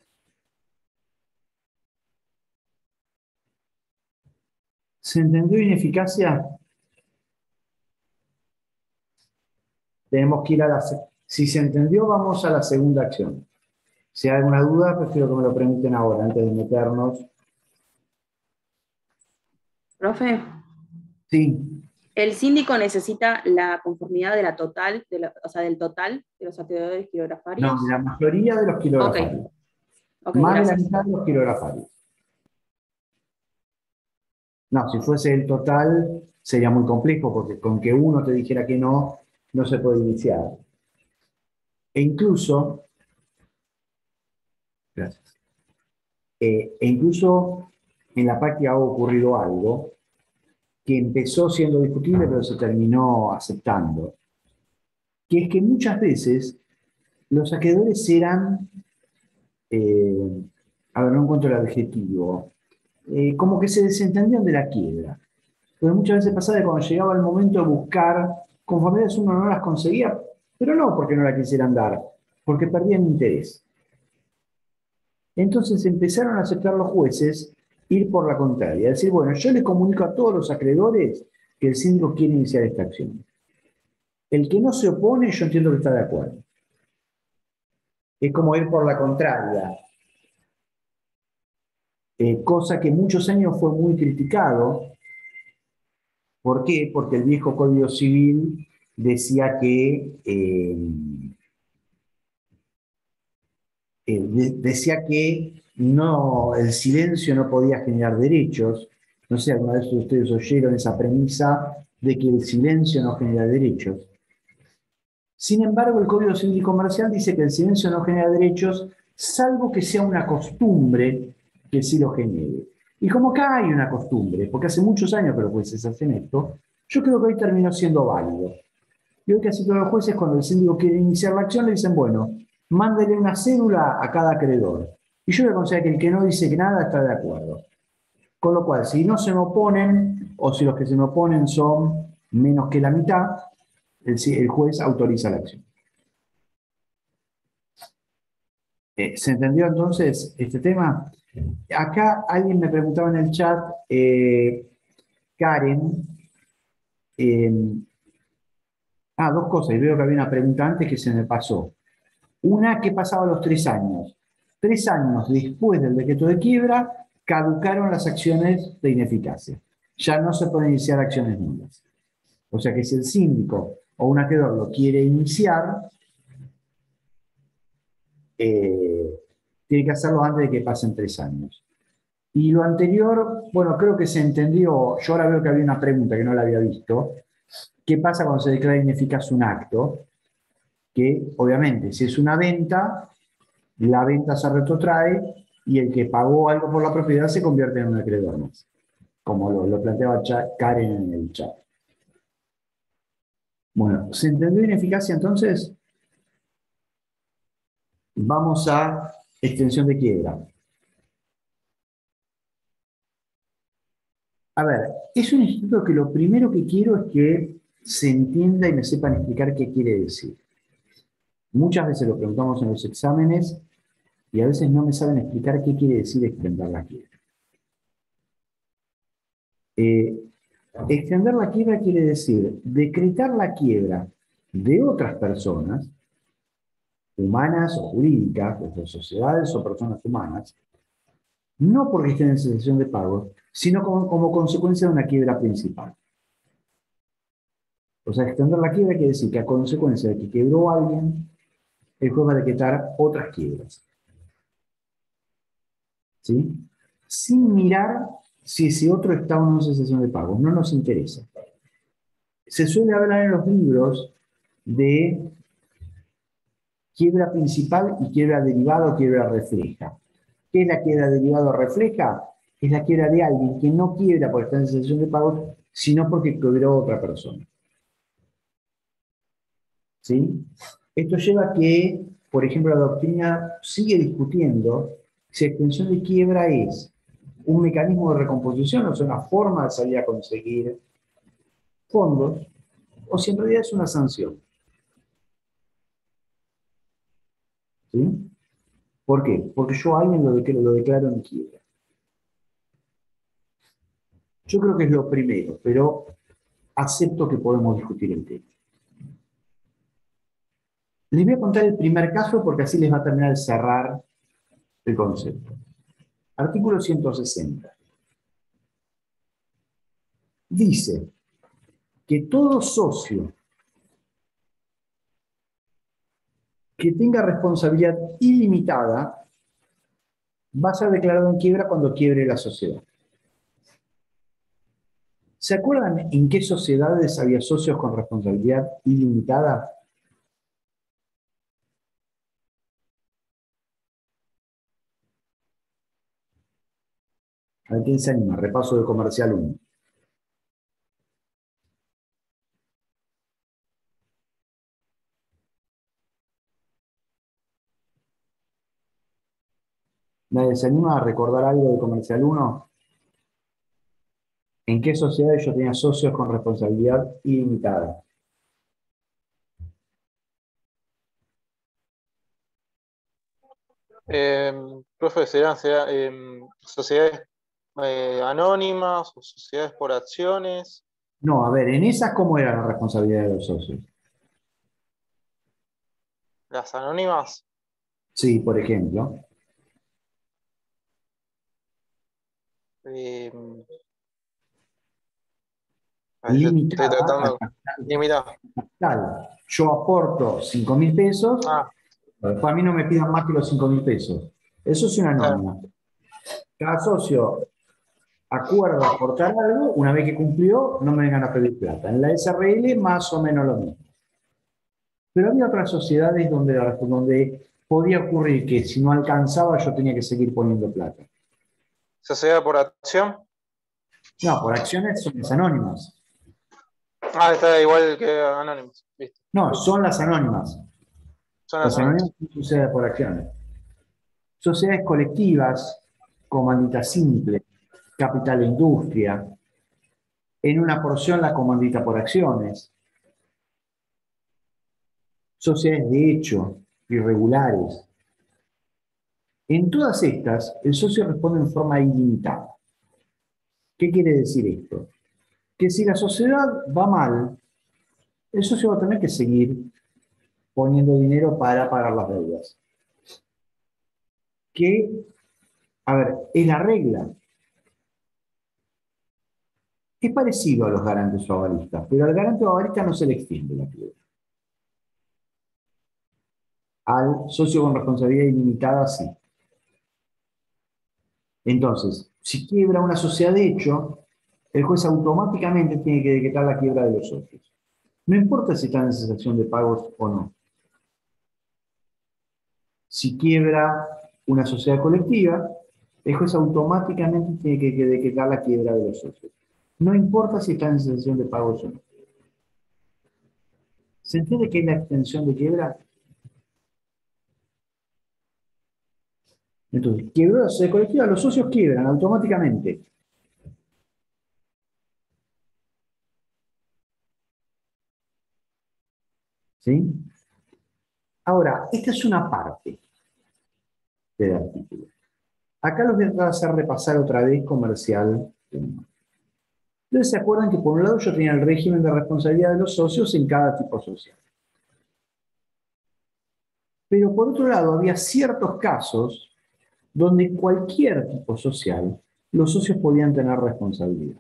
¿Se entendió ineficacia? Tenemos que ir a la... Si se entendió, vamos a la segunda acción. Si hay alguna duda, prefiero que me lo pregunten ahora, antes de meternos. Profe, Sí. el síndico necesita la conformidad de la total, o sea, del total de los acreedores quirografarios. No, de la mayoría de los quirografarios. Ok, Más de la gracias. mitad de los quirografarios. No, si fuese el total, sería muy complejo, porque con que uno te dijera que no, no se puede iniciar. E incluso, gracias. E incluso en la práctica ha ocurrido algo que empezó siendo discutible, pero se terminó aceptando, que es que muchas veces los acreedores eran, a ver, no encuentro el adjetivo, como que se desentendían de la quiebra. Pero muchas veces pasaba que cuando llegaba el momento de buscar conformidades uno no las conseguía, pero no porque no la quisieran dar, porque perdían interés. Entonces empezaron a aceptar los jueces ir por la contraria, decir, bueno, yo le comunico a todos los acreedores que el síndico quiere iniciar esta acción. El que no se opone, yo entiendo que está de acuerdo. Es como ir por la contraria. Cosa que muchos años fue muy criticado. ¿Por qué? Porque el viejo Código Civil decía que no, el silencio no podía generar derechos. No sé, alguna vez ustedes oyeron esa premisa de que el silencio no genera derechos. Sin embargo, el Código Civil y Comercial dice que el silencio no genera derechos, salvo que sea una costumbre que sí lo genere. Y como acá hay una costumbre, porque hace muchos años que los jueces hacen esto, yo creo que hoy terminó siendo válido. Y hoy casi todos los jueces, cuando el síndico quiere iniciar la acción, le dicen, bueno, mándele una cédula a cada acreedor. Y yo le aconsejo que el que no dice que nada está de acuerdo. Con lo cual, si no se me oponen, o si los que se me oponen son menos que la mitad, el juez autoriza la acción. ¿Se entendió entonces este tema? Acá alguien me preguntaba en el chat, Karen, dos cosas, y veo que había una pregunta antes que se me pasó. Una, ¿qué pasaba a los 3 años? 3 años después del decreto de quiebra, caducaron las acciones de ineficacia. Ya no se pueden iniciar acciones nulas. O sea que si el síndico o un acreedor lo quiere iniciar, tiene que hacerlo antes de que pasen 3 años. Y lo anterior, bueno, creo que se entendió. Yo ahora veo que había una pregunta que no la había visto. ¿Qué pasa cuando se declara ineficaz un acto? Que obviamente si es una venta, la venta se retrotrae y el que pagó algo por la propiedad se convierte en un acreedor más, como lo planteaba Karen en el chat. Bueno, ¿se entendió ineficacia entonces? Vamos a extensión de quiebra. A ver, es un instituto que lo primero que quiero es que se entienda y me sepan explicar qué quiere decir. Muchas veces lo preguntamos en los exámenes y a veces no me saben explicar qué quiere decir extender la quiebra. Extender la quiebra quiere decir decretar la quiebra de otras personas, humanas o jurídicas, de sociedades o personas humanas, no porque estén en cesación de pago, sino como consecuencia de una quiebra principal. O sea, extender la quiebra quiere decir que a consecuencia de que quebró alguien, el juez va a decretar otras quiebras. ¿Sí? Sin mirar si ese otro está o no en cesación de pagos. No nos interesa. Se suele hablar en los libros de quiebra principal y quiebra derivada o quiebra refleja. ¿Qué es la quiebra derivada o refleja? Es la quiebra de alguien que no quiebra porque está en cesación de pagos, sino porque quebró otra persona. ¿Sí? Esto lleva a que, por ejemplo, la doctrina sigue discutiendo si extensión de quiebra es un mecanismo de recomposición, o sea, una forma de salir a conseguir fondos, o si en realidad es una sanción. ¿Sí? ¿Por qué? Porque yo a alguien lo declaro en quiebra. Yo creo que es lo primero, pero acepto que podemos discutir el tema. Les voy a contar el primer caso porque así les va a terminar de cerrar el concepto. Artículo 160. Dice que todo socio que tenga responsabilidad ilimitada va a ser declarado en quiebra cuando quiebre la sociedad. ¿Se acuerdan en qué sociedades había socios con responsabilidad ilimitada? ¿A quién se anima? Repaso de comercial 1. ¿Nadie se anima a recordar algo de comercial 1? ¿En qué sociedades yo tenía socios con responsabilidad ilimitada? Profe, ¿serían sociedades anónimas o sociedades por acciones? No, a ver, en esas, ¿cómo era la responsabilidad de los socios? Las anónimas, Sí, por ejemplo. eh, estoy Limitada al tratando. Limitada. capital. Yo aporto 5.000 pesos, Ah, después a mí no me pidan más que los 5.000 pesos. Eso es una claro. norma. Cada socio acuerda aportar algo, una vez que cumplió, no me vengan a pedir plata. En la SRL más o menos lo mismo. Pero había otras sociedades donde podía ocurrir que si no alcanzaba yo tenía que seguir poniendo plata. Sociedad por acción. No, por acciones son las anónimas. Ah, está igual que anónimos. Listo. No, son las anónimas. Son las Las anónimas anónimas. son sociedades por acciones. Sociedades colectivas, comandita simple, capital e industria. En una porción la comandita por acciones. Sociedades de hecho, irregulares. En todas estas, el socio responde en forma ilimitada. ¿Qué quiere decir esto? Que si la sociedad va mal, el socio va a tener que seguir poniendo dinero para pagar las deudas. Que, a ver, es la regla. Es parecido a los garantes o avalistas, pero al garante o avalista no se le extiende la quiebra. Al socio con responsabilidad ilimitada, sí. Entonces, si quiebra una sociedad de hecho, el juez automáticamente tiene que decretar la quiebra de los socios. No importa si está en cesación de pagos o no. Si quiebra una sociedad colectiva, el juez automáticamente tiene que decretar la quiebra de los socios. No importa si está en cesación de pagos o no. ¿Se entiende qué es la extensión de quiebra? Entonces, quebró la sociedad colectiva, los socios quiebran automáticamente. ¿Sí? Ahora, esta es una parte del artículo. Acá los voy a hacer repasar otra vez comercial. Entonces, ¿se acuerdan que por un lado yo tenía el régimen de responsabilidad de los socios en cada tipo social? Pero por otro lado, había ciertos casos donde cualquier tipo social, los socios podían tener responsabilidad.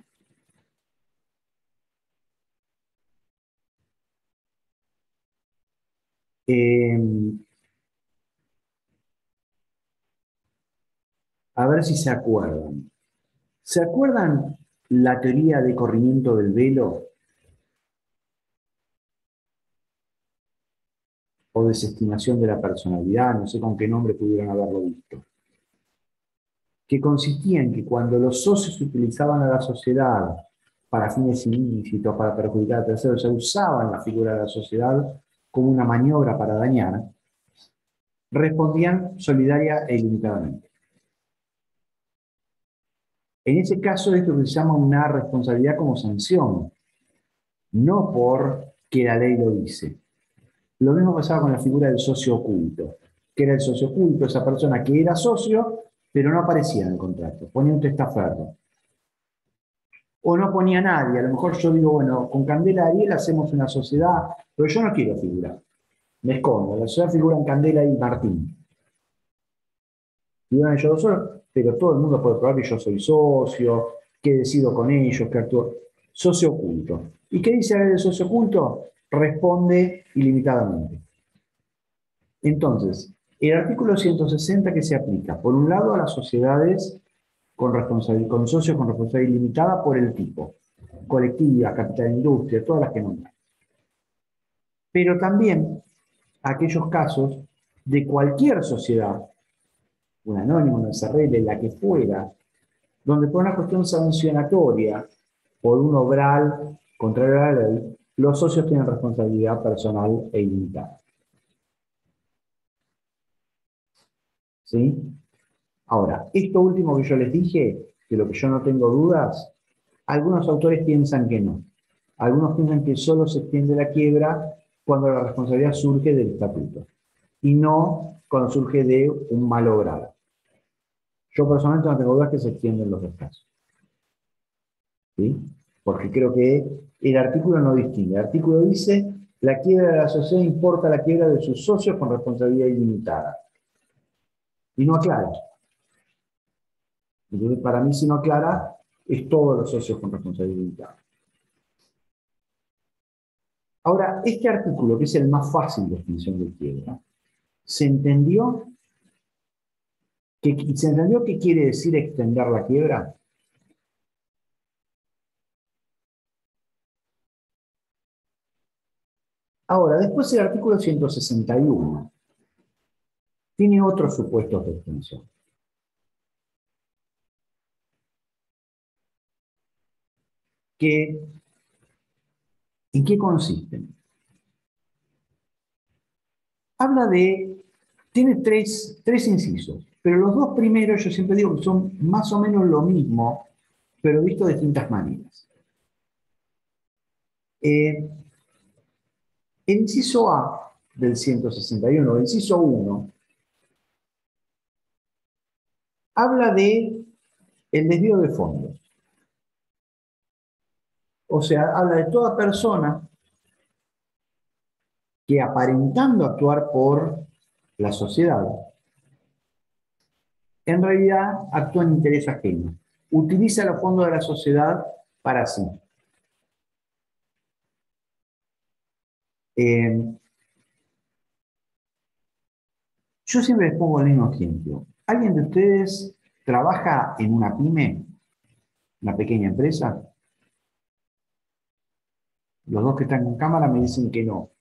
A ver si se acuerdan. ¿Se acuerdan la teoría de corrimiento del velo o desestimación de la personalidad? No sé con qué nombre pudieron haberlo visto. Que consistía en que cuando los socios utilizaban a la sociedad para fines ilícitos, para perjudicar a terceros, se usaban la figura de la sociedad como una maniobra para dañar, respondían solidaria e ilimitadamente. En ese caso, esto que se llama una responsabilidad como sanción, no por que la ley lo dice. Lo mismo pasaba con la figura del socio oculto, que era el socio oculto, esa persona que era socio, pero no aparecía en el contrato, ponía un testaferro. O no ponía a nadie, a lo mejor yo digo, bueno, con Candela Ariel hacemos una sociedad, pero yo no quiero figurar, me escondo, la sociedad figura en Candela y Martín. Figuran ellos dos solos, pero todo el mundo puede probar que yo soy socio, que decido con ellos, que actúo. Socio oculto. ¿Y qué dice la ley del socio oculto? Responde ilimitadamente. Entonces, el artículo 160 que se aplica, por un lado, a las sociedades con socios con responsabilidad ilimitada por el tipo, colectiva, capital de industria, todas las que nombran. Pero también a aquellos casos de cualquier sociedad, un anónimo, una SRL, la que fuera, donde por una cuestión sancionatoria, por un obral contrario a la ley, los socios tienen responsabilidad personal e ilimitada. ¿Sí? Ahora, esto último que yo les dije, de lo que yo no tengo dudas, algunos autores piensan que no. Algunos piensan que solo se extiende la quiebra cuando la responsabilidad surge del estatuto y no cuando surge de un malogrado. Yo personalmente no tengo dudas que se extienden los dos casos. ¿Sí? Porque creo que el artículo no distingue. El artículo dice, la quiebra de la sociedad importa la quiebra de sus socios con responsabilidad ilimitada. Y no aclara. Entonces, para mí, si no aclara, es todos los socios con responsabilidad ilimitada. Ahora, este artículo, que es el más fácil de extinción de quiebra, ¿se entendió qué quiere decir extender la quiebra? Ahora, después el artículo 161 tiene otros supuestos de extensión. ¿En qué consisten? Tiene tres incisos, pero los dos primeros yo siempre digo que son más o menos lo mismo, pero visto de distintas maneras. El inciso A del 161, el inciso 1, habla de el desvío de fondos. O sea, habla de toda persona que aparentando actuar por la sociedad, en realidad actúa en interés ajeno. Utiliza los fondos de la sociedad para sí. Yo siempre les pongo el mismo ejemplo. ¿Alguien de ustedes trabaja en una pyme, una pequeña empresa? Los dos que están en cámara me dicen que no.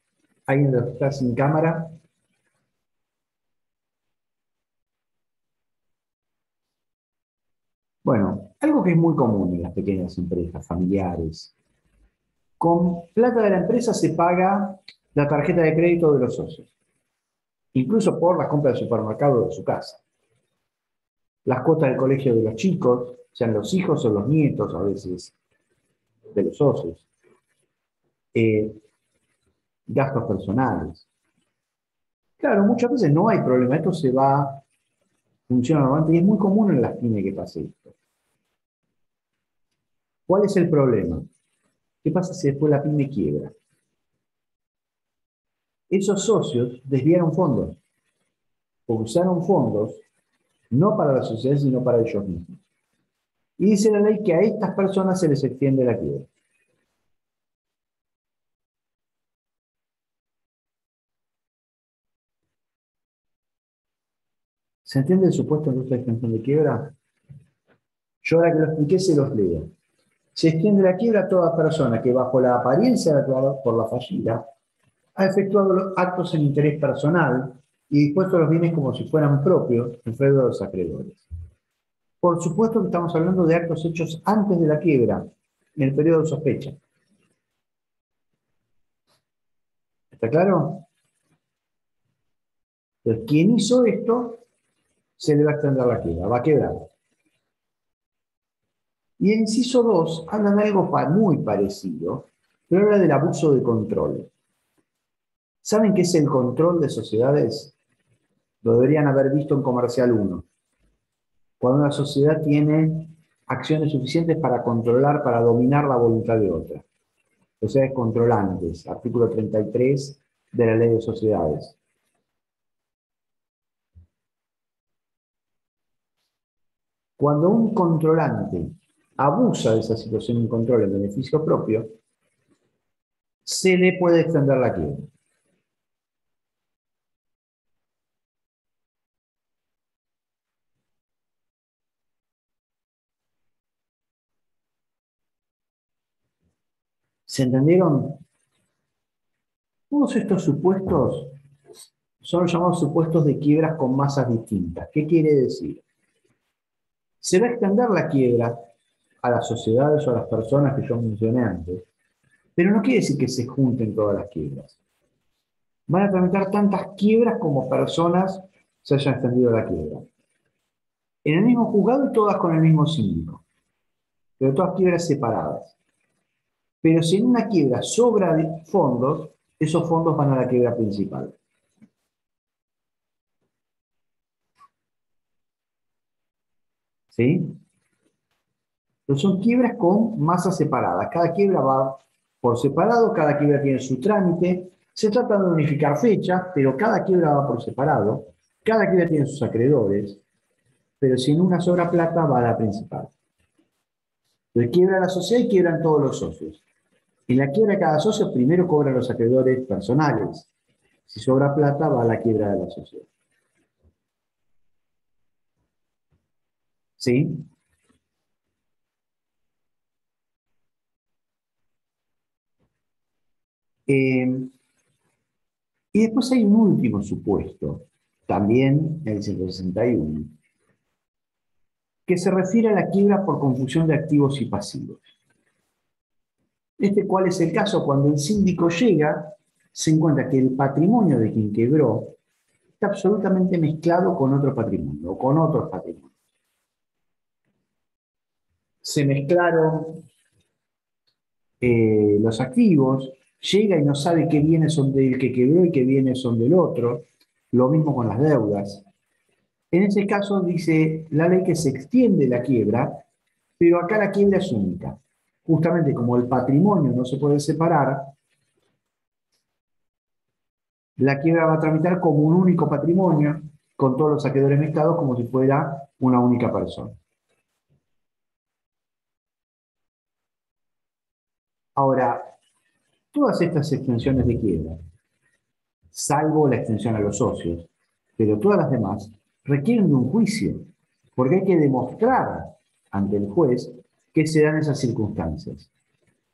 ¿Alguien de los que está sin cámara? Bueno, algo que es muy común en las pequeñas empresas familiares. Con plata de la empresa se paga la tarjeta de crédito de los socios, incluso por la compra del supermercado de su casa. Las cuotas del colegio de los chicos, sean los hijos o los nietos a veces de los socios. Gastos personales. Claro, muchas veces no hay problema, esto funciona normalmente y es muy común en las pymes que pase esto. ¿Cuál es el problema? ¿Qué pasa si después la pyme quiebra? Esos socios desviaron fondos, o usaron fondos no para la sociedad, sino para ellos mismos. Y dice la ley que a estas personas se les extiende la quiebra. ¿Se entiende el supuesto entonces de extensión de quiebra? Yo ahora que lo expliqué se los leo. Se extiende la quiebra a toda persona que bajo la apariencia de actuar por la fallida ha efectuado los actos en interés personal y dispuesto los bienes como si fueran propios en favor de los acreedores. Por supuesto que estamos hablando de actos hechos antes de la quiebra, en el periodo de sospecha. ¿Está claro? Entonces, quien hizo esto, se le va a extender la quiebra, va a quebrar. Y el inciso 2 habla de algo muy parecido, pero habla del abuso de control. ¿Saben qué es el control de sociedades? Lo deberían haber visto en Comercial 1. Cuando una sociedad tiene acciones suficientes para controlar, para dominar la voluntad de otra. Sociedades controlantes, artículo 33 de la Ley de Sociedades. Cuando un controlante abusa de esa situación de control en beneficio propio, se le puede extender la quiebra. ¿Se entendieron? Todos estos supuestos son llamados supuestos de quiebras con masas distintas. ¿Qué quiere decir? Se va a extender la quiebra a las sociedades o a las personas que yo mencioné antes, pero no quiere decir que se junten todas las quiebras. Van a tramitar tantas quiebras como personas se hayan extendido la quiebra. En el mismo juzgado y todas con el mismo síndico, pero todas quiebras separadas. Pero si en una quiebra sobra fondos, esos fondos van a la quiebra principal. ¿Sí? Entonces son quiebras con masas separadas. Cada quiebra va por separado, cada quiebra tiene su trámite. Se trata de unificar fechas, pero cada quiebra va por separado. Cada quiebra tiene sus acreedores, pero si en una sobra plata va a la principal. Entonces quiebra la sociedad y quiebran todos los socios. En la quiebra de cada socio primero cobran los acreedores personales. Si sobra plata va a la quiebra de la sociedad. ¿Sí? Y después hay un último supuesto, también el 161, que se refiere a la quiebra por confusión de activos y pasivos. ¿Cuál es el caso? Cuando el síndico llega, se encuentra que el patrimonio de quien quebró está absolutamente mezclado con otro patrimonio o con otros patrimonios. Se mezclaron los activos, llega y no sabe qué bienes son del que quebró y qué bienes son del otro. Lo mismo con las deudas. En ese caso dice la ley que se extiende la quiebra, pero acá la quiebra es única. Justamente como el patrimonio no se puede separar, la quiebra va a tramitar como un único patrimonio, con todos los acreedores mezclados como si fuera una única persona. Ahora, todas estas extensiones de quiebra, salvo la extensión a los socios, pero todas las demás, requieren de un juicio, porque hay que demostrar ante el juez que se dan esas circunstancias.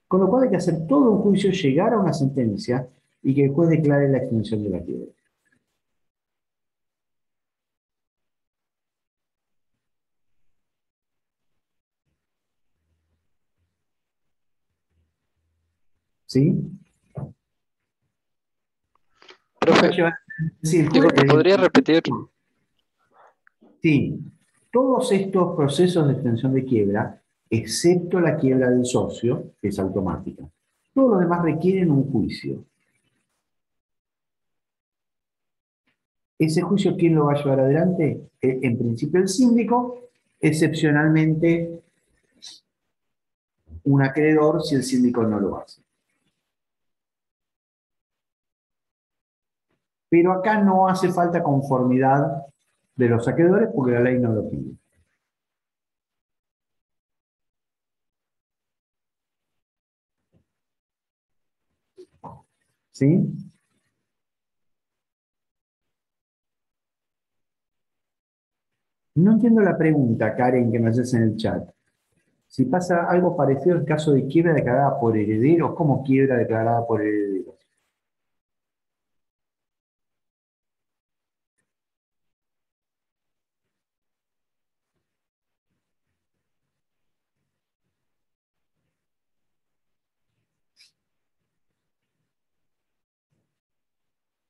Con lo cual hay que hacer todo un juicio, llegar a una sentencia y que el juez declare la extensión de la quiebra. ¿Sí? Profe, Sí, disculpe, ¿podría repetir? Sí, todos estos procesos de extensión de quiebra, excepto la quiebra del socio, que es automática, todos los demás requieren un juicio. ¿Ese juicio quién lo va a llevar adelante? En principio el síndico, excepcionalmente un acreedor si el síndico no lo hace. Pero acá no hace falta conformidad de los acreedores porque la ley no lo pide. ¿Sí? No entiendo la pregunta, Karen, que me haces en el chat. Si pasa algo parecido al caso de quiebra declarada por herederos, ¿cómo quiebra declarada por herederos?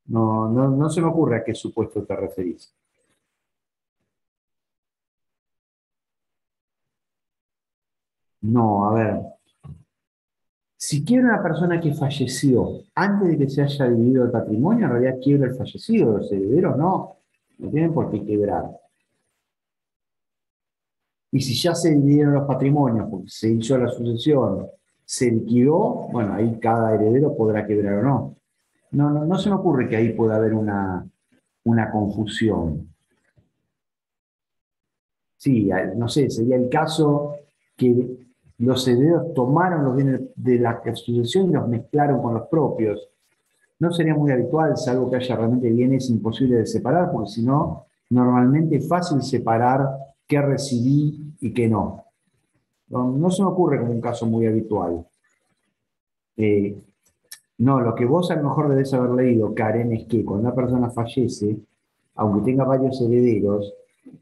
No se me ocurre a qué supuesto te referís. No, a ver. Si quiebra una persona que falleció antes de que se haya dividido el patrimonio, en realidad quiebra el fallecido, los herederos no tienen por qué quebrar. Y si ya se dividieron los patrimonios, porque se hizo la sucesión, se liquidó, bueno, ahí cada heredero podrá quebrar o no. No se me ocurre que ahí pueda haber una confusión. Sí, no sé, sería el caso que los herederos tomaron los bienes de la sucesión y los mezclaron con los propios. No sería muy habitual, salvo que haya realmente bienes imposibles de separar, porque si no, normalmente es fácil separar qué recibí y qué no. No se me ocurre como un caso muy habitual. No, lo que vos a lo mejor debes haber leído, Karen, es que cuando una persona fallece, aunque tenga varios herederos,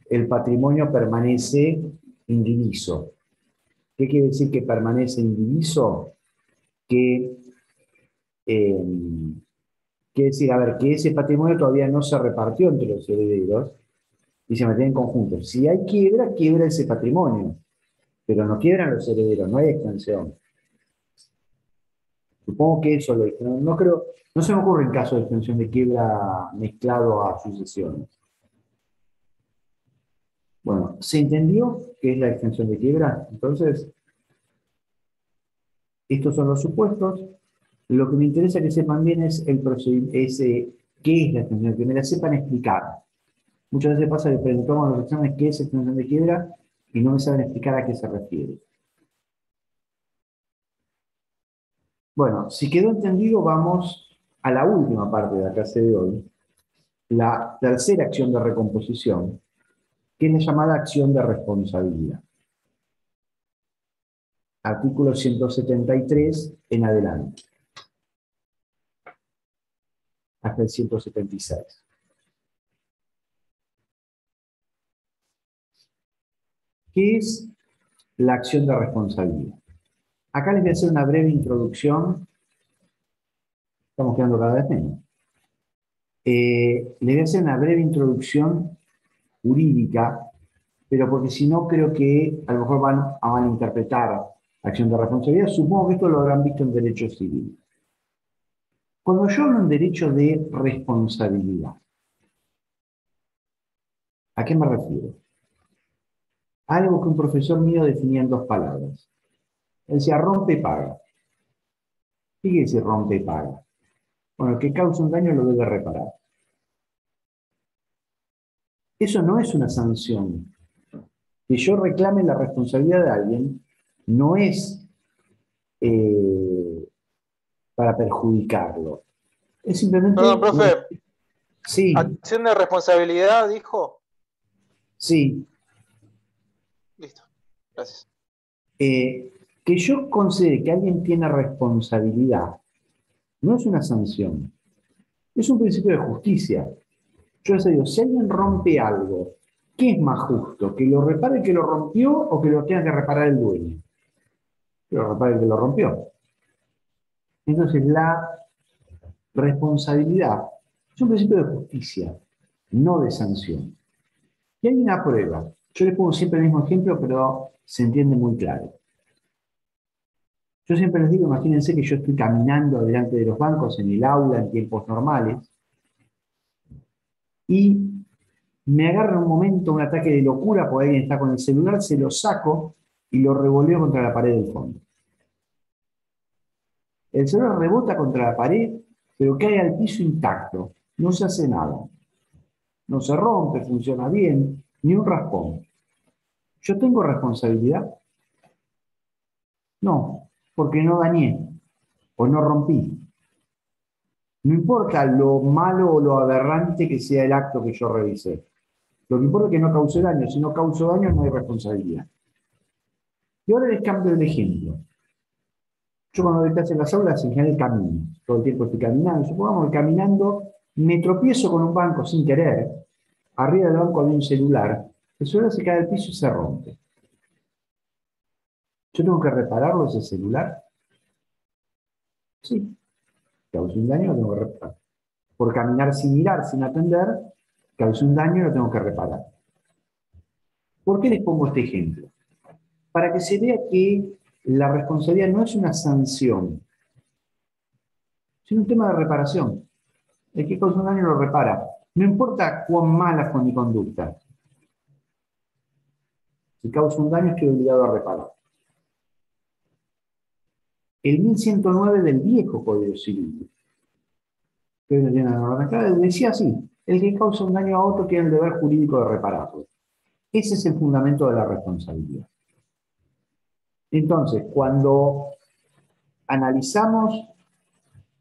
el patrimonio permanece indiviso. ¿Qué quiere decir que permanece indiviso? Que, quiere decir, a ver, que ese patrimonio todavía no se repartió entre los herederos y se mantiene en conjunto. Si hay quiebra, quiebra ese patrimonio, pero no quiebran los herederos, no hay extensión. Supongo que eso no creo, no se me ocurre en caso de extensión de quiebra mezclado a sucesiones. Bueno, ¿se entendió qué es la extensión de quiebra? Entonces, estos son los supuestos. Lo que me interesa que sepan bien es el procedimiento, qué es la extensión de quiebra, que me la sepan explicar. Muchas veces pasa que preguntamos a los exámenes qué es extensión de quiebra y no me saben explicar a qué se refiere. Bueno, si quedó entendido, vamos a la última parte de la clase de hoy, la tercera acción de recomposición, que es la llamada acción de responsabilidad. Artículo 173 en adelante, hasta el 176. ¿Qué es la acción de responsabilidad? Acá les voy a hacer una breve introducción. Estamos quedando cada vez menos. Les voy a hacer una breve introducción jurídica, pero porque si no creo que a lo mejor van a malinterpretar acción de responsabilidad. Supongo que esto lo habrán visto en derecho civil. Cuando yo hablo en derecho de responsabilidad, ¿a qué me refiero? Algo que un profesor mío definía en dos palabras. Él decía rompe y paga. ¿Qué quiere decir rompe y paga? Bueno, el que causa un daño lo debe reparar. Eso no es una sanción. Que yo reclame la responsabilidad de alguien no es para perjudicarlo. Es simplemente... Perdón, profe. Sí. Acción de responsabilidad, dijo. Sí. Listo. Gracias. Que yo considere que alguien tiene responsabilidad no es una sanción. Es un principio de justicia. Yo les digo, si alguien rompe algo, ¿qué es más justo? ¿Que lo repare el que lo rompió o que lo tenga que reparar el dueño? Que lo repare el que lo rompió. Entonces, la responsabilidad es un principio de justicia, no de sanción. Y hay una prueba. Yo les pongo siempre el mismo ejemplo, pero se entiende muy claro. Yo siempre les digo, imagínense que yo estoy caminando delante de los bancos en el aula en tiempos normales y me agarra un momento un ataque de locura porque alguien está con el celular, se lo saco y lo revoleo contra la pared del fondo. El celular rebota contra la pared, pero cae al piso intacto. No se hace nada. No se rompe, funciona bien, ni un raspón. ¿Yo tengo responsabilidad? No, porque no dañé o no rompí. No importa lo malo o lo aberrante que sea el acto que yo revisé. Lo que importa es que no cause daño. Si no causo daño, no hay responsabilidad. Y ahora les cambio el ejemplo. Yo cuando doy clase en las aulas, en general camino. Todo el tiempo estoy caminando. Supongamos que caminando me tropiezo con un banco sin querer. Arriba del banco había un celular. El celular se cae al piso y se rompe. ¿Yo tengo que repararlo ese celular? Sí. Causé un daño, lo tengo que reparar. Por caminar sin mirar, sin atender, causé un daño y lo tengo que reparar. ¿Por qué les pongo este ejemplo? Para que se vea que la responsabilidad no es una sanción, sino un tema de reparación. El que causa un daño lo repara. No importa cuán mala fue mi conducta. Si causa un daño, estoy obligado a reparar. El 1109 del viejo Código Civil, que hoy no tiene la norma acá, decía así: el que causa un daño a otro tiene el deber jurídico de repararlo. Ese es el fundamento de la responsabilidad. Entonces, cuando analizamos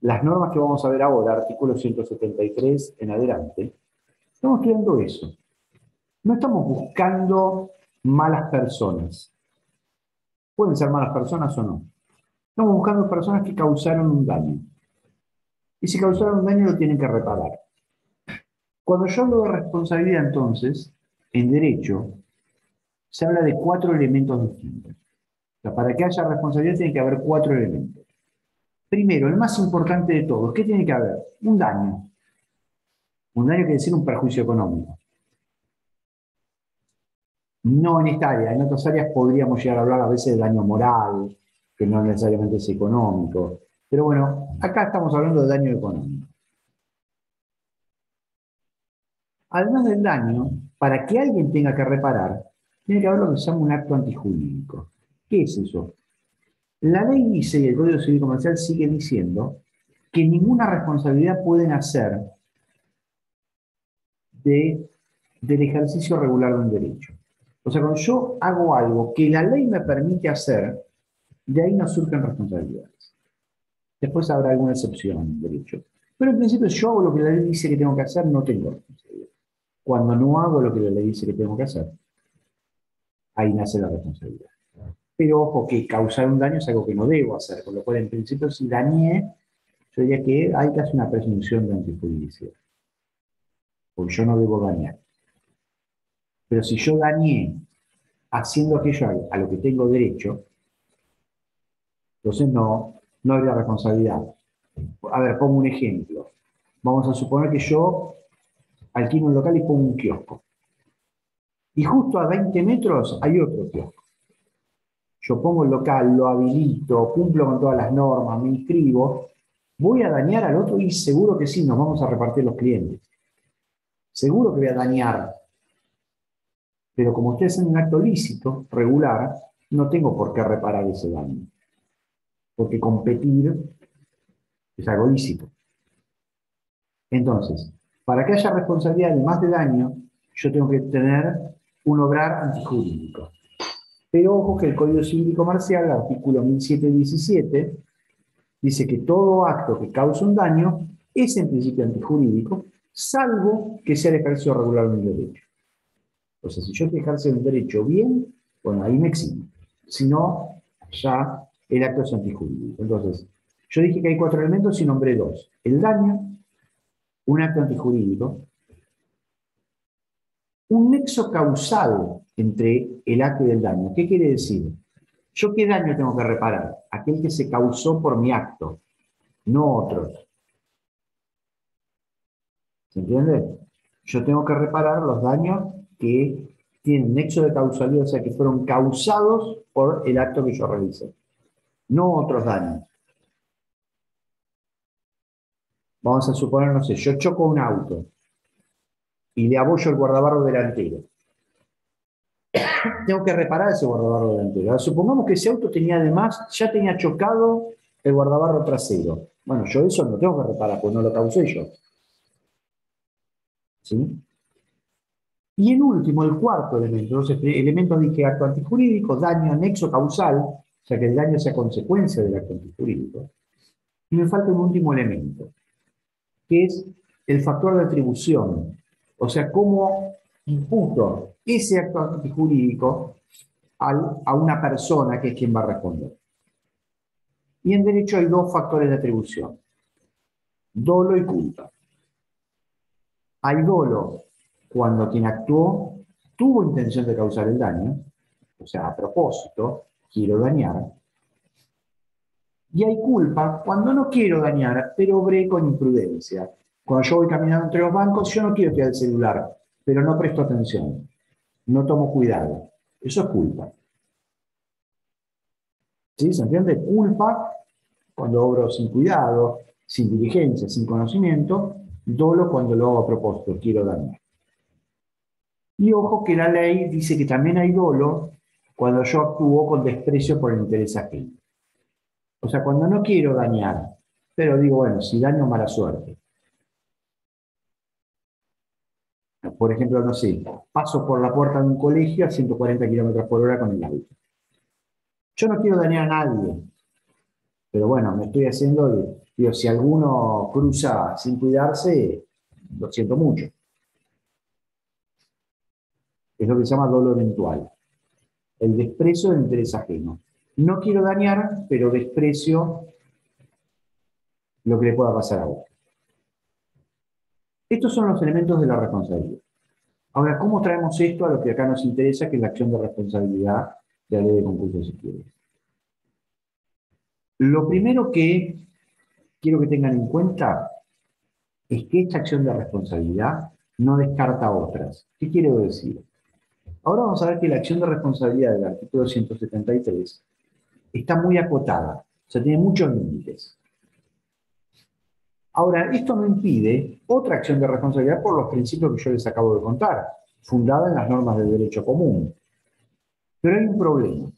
las normas que vamos a ver ahora, artículo 173 en adelante, estamos creando eso. No estamos buscando malas personas. Pueden ser malas personas o no. Estamos buscando personas que causaron un daño. Y si causaron un daño, lo tienen que reparar. Cuando yo hablo de responsabilidad, entonces, en derecho, se habla de 4 elementos distintos. O sea, para que haya responsabilidad tiene que haber 4 elementos. Primero, el más importante de todos, ¿qué tiene que haber? Un daño. Un daño quiere decir un perjuicio económico. No en esta área, en otras áreas podríamos llegar a hablar a veces de daño moral, que no necesariamente es económico. Pero bueno, acá estamos hablando de daño económico. Además del daño, para que alguien tenga que reparar, tiene que haber lo que se llama un acto antijurídico. ¿Qué es eso? La ley dice, y el Código Civil Comercial sigue diciendo, que ninguna responsabilidad puede nacer del ejercicio regular de un derecho. O sea, cuando yo hago algo que la ley me permite hacer, de ahí no surgen responsabilidades. Después habrá alguna excepción en el derecho. Pero en principio, si yo hago lo que la ley dice que tengo que hacer, no tengo responsabilidad. Cuando no hago lo que la ley dice que tengo que hacer, ahí nace la responsabilidad. Pero ojo, que causar un daño es algo que no debo hacer, con lo cual en principio si dañé, yo diría que hay casi una presunción de antijuridicidad. Porque yo no debo dañar. Pero si yo dañé haciendo aquello a lo que tengo derecho, entonces no habría responsabilidad. A ver, pongo un ejemplo. Vamos a suponer que yo alquilo un local y pongo un kiosco. Y justo a 20 metros hay otro kiosco. Yo pongo el local, lo habilito, cumplo con todas las normas, me inscribo. ¿Voy a dañar al otro? Y seguro que sí, nos vamos a repartir los clientes. Seguro que voy a dañar. Pero como estoy haciendo un acto lícito, regular, no tengo por qué reparar ese daño. Porque competir es algo lícito. Entonces, para que haya responsabilidad además de daño, yo tengo que tener un obrar antijurídico. Pero ojo que el Código Civil y Comercial, el artículo 1717, dice que todo acto que cause un daño es en principio antijurídico, salvo que sea el ejercicio regular de un derecho. O sea, si yo ejerzo un derecho bien, bueno, ahí me exime. Si no, ya el acto es antijurídico. Entonces, yo dije que hay 4 elementos y nombré 2. El daño, un acto antijurídico, un nexo causal entre el acto y el daño. ¿Qué quiere decir? ¿Yo qué daño tengo que reparar? Aquel que se causó por mi acto, no otros. ¿Se entiende? Yo tengo que reparar los daños que tienen nexo de causalidad, o sea, que fueron causados por el acto que yo realicé, no otros daños. Vamos a suponer, no sé, yo choco un auto y le abollo el guardabarro delantero. Tengo que reparar ese guardabarro delantero. Ahora, supongamos que ese auto tenía además, ya tenía chocado el guardabarro trasero. Bueno, yo eso no tengo que reparar, pues no lo causé yo. ¿Sí? Y en último, el cuarto elemento. Entonces, elementos dije acto antijurídico, daño nexo causal, o sea que el daño sea consecuencia del acto antijurídico. Y me falta un último elemento, que es el factor de atribución. O sea, cómo imputo ese acto antijurídico a una persona que es quien va a responder. Y en derecho hay dos factores de atribución: dolo y culpa. Hay dolo cuando quien actuó tuvo intención de causar el daño, o sea, a propósito, quiero dañar. Y hay culpa cuando no quiero dañar, pero obré con imprudencia. Cuando yo voy caminando entre los bancos, yo no quiero tirar el celular, pero no presto atención, no tomo cuidado. Eso es culpa. ¿Sí? ¿Se entiende? Culpa cuando obro sin cuidado, sin diligencia, sin conocimiento. Dolo cuando lo hago a propósito, quiero dañar. Y ojo que la ley dice que también hay dolo cuando yo actúo con desprecio por el interés ajeno. O sea, cuando no quiero dañar, pero digo, bueno, si daño, mala suerte. Por ejemplo, no sé, paso por la puerta de un colegio a 140 kilómetros por hora con el auto. Yo no quiero dañar a nadie, pero bueno, me estoy haciendo, digo, si alguno cruza sin cuidarse, lo siento mucho. Es lo que se llama dolo eventual. El desprecio del interés ajeno. No quiero dañar, pero desprecio lo que le pueda pasar a otro. Estos son los elementos de la responsabilidad. Ahora, ¿cómo traemos esto a lo que acá nos interesa, que es la acción de responsabilidad de la ley de concursos y quiebres? Lo primero que quiero que tengan en cuenta es que esta acción de responsabilidad no descarta otras. ¿Qué quiero decir? Ahora vamos a ver que la acción de responsabilidad del artículo 173 está muy acotada, o sea, tiene muchos límites. Ahora, esto no impide otra acción de responsabilidad por los principios que yo les acabo de contar, fundada en las normas del derecho común. Pero hay un problema.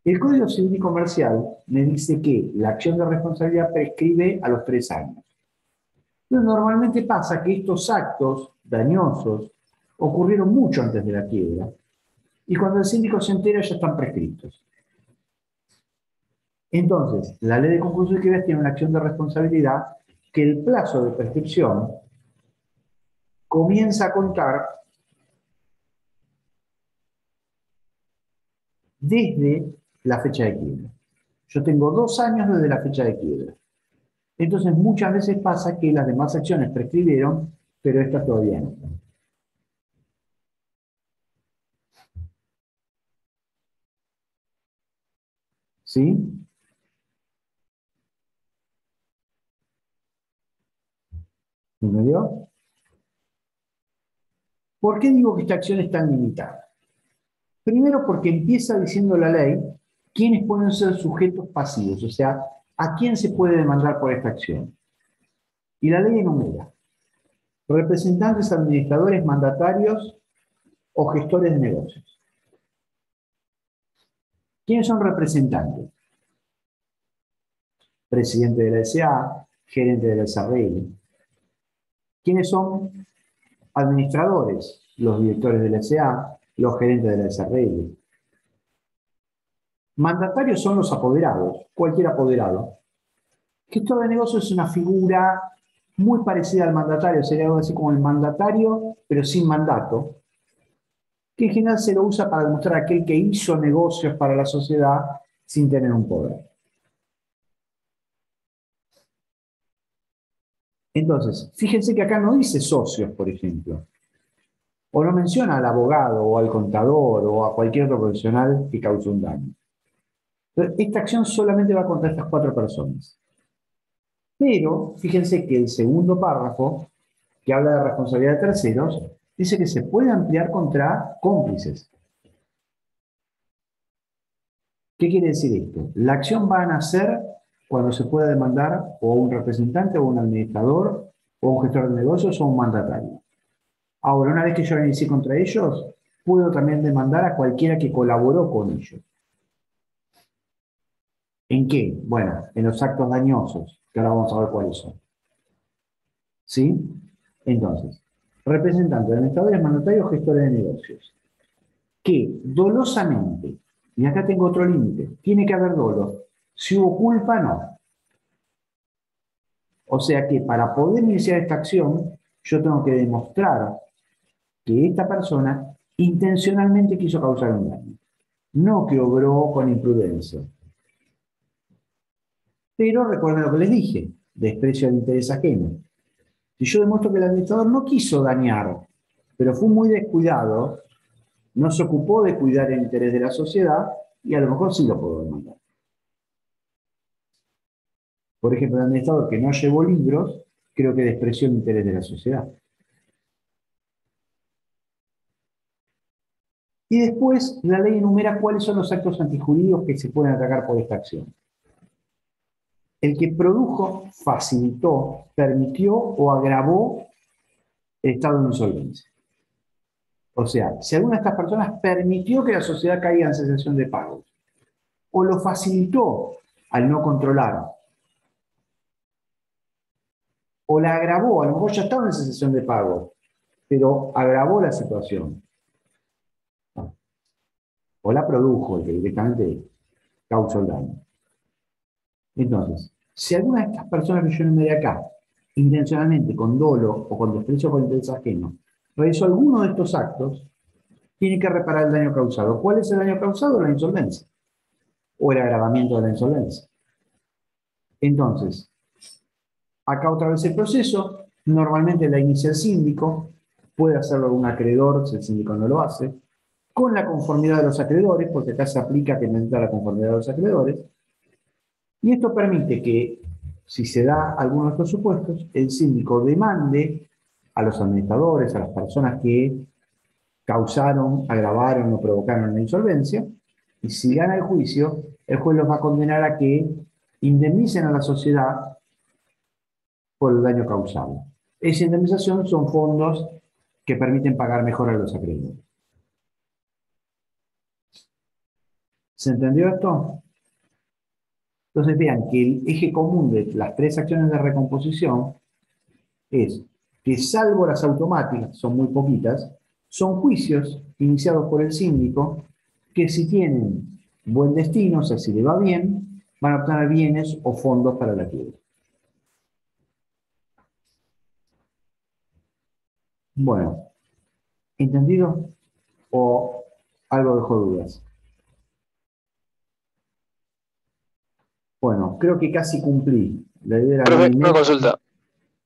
El Código Civil y Comercial me dice que la acción de responsabilidad prescribe a los 3 años. Pero normalmente pasa que estos actos dañosos ocurrieron mucho antes de la quiebra y cuando el síndico se entera ya están prescritos. Entonces, la ley de concursos y quiebras tiene una acción de responsabilidad que el plazo de prescripción comienza a contar desde la fecha de quiebra. Yo tengo 2 años desde la fecha de quiebra. Entonces, muchas veces pasa que las demás acciones prescribieron, pero estas todavía no. ¿Sí? ¿Me entendió? ¿Por qué digo que esta acción es tan limitada? Primero, porque empieza diciendo la ley quiénes pueden ser sujetos pasivos, o sea, a quién se puede demandar por esta acción. Y la ley enumera representantes, administradores, mandatarios o gestores de negocios. ¿Quiénes son representantes? Presidente de la SA, gerente de la SRL. ¿Quiénes son administradores? Los directores de la SA, los gerentes de la SRL. Mandatarios son los apoderados, cualquier apoderado. Gestor de negocios es una figura muy parecida al mandatario, sería algo así como el mandatario, pero sin mandato, que en general se lo usa para demostrar a aquel que hizo negocios para la sociedad sin tener un poder. Entonces, fíjense que acá no dice socios, por ejemplo, o no menciona al abogado o al contador o a cualquier otro profesional que causó un daño. Entonces, esta acción solamente va contra estas 4 personas. Pero fíjense que el segundo párrafo, que habla de responsabilidad de terceros, dice que se puede ampliar contra cómplices. ¿Qué quiere decir esto? La acción va a nacer cuando se pueda demandar o a un representante o un administrador o un gestor de negocios o un mandatario. Ahora, una vez que yo inicié contra ellos, puedo también demandar a cualquiera que colaboró con ellos. ¿En qué? Bueno, en los actos dañosos, que ahora vamos a ver cuáles son. ¿Sí? Entonces, representantes, administradores, mandatarios, gestores de negocios, que dolosamente, y acá tengo otro límite, tiene que haber dolo. Si hubo culpa, no. O sea que para poder iniciar esta acción, yo tengo que demostrar que esta persona intencionalmente quiso causar un daño, no que obró con imprudencia. Pero recuerden lo que les dije, desprecio al interés ajeno. Si yo demuestro que el administrador no quiso dañar, pero fue muy descuidado, no se ocupó de cuidar el interés de la sociedad, y a lo mejor sí lo puedo demandar. Por ejemplo, el administrador que no llevó libros, creo que despreció el interés de la sociedad. Y después la ley enumera cuáles son los actos antijurídicos que se pueden atacar por esta acción. El que produjo, facilitó, permitió o agravó el estado de insolvencia. O sea, si alguna de estas personas permitió que la sociedad caiga en cesación de pagos, o lo facilitó al no controlar, o la agravó, a lo mejor ya estaba en cesación de pagos, pero agravó la situación, o la produjo, el que directamente causó el daño. Entonces, si alguna de estas personas que yo enumeré acá, intencionalmente, con dolo o con desprecio por interés ajeno, realizó alguno de estos actos, tiene que reparar el daño causado. ¿Cuál es el daño causado? La insolvencia, o el agravamiento de la insolvencia. Entonces, acá otra vez el proceso, normalmente la inicia el síndico, puede hacerlo un acreedor si el síndico no lo hace, con la conformidad de los acreedores, porque acá se aplica que necesita la conformidad de los acreedores, y esto permite que, si se da alguno de estos supuestos, el síndico demande a los administradores, a las personas que causaron, agravaron o provocaron la insolvencia, y si gana el juicio, el juez los va a condenar a que indemnicen a la sociedad por el daño causado. Esa indemnización son fondos que permiten pagar mejor a los acreedores. ¿Se entendió esto? Entonces vean que el eje común de las tres acciones de recomposición es que, salvo las automáticas, son muy poquitas, son juicios iniciados por el síndico que, si tienen buen destino, o sea, si le va bien, van a obtener bienes o fondos para la quiebra. Bueno, ¿entendido? ¿O algo dejó dudas? Bueno, creo que casi cumplí. La idea era Profe, una 9:30. consulta.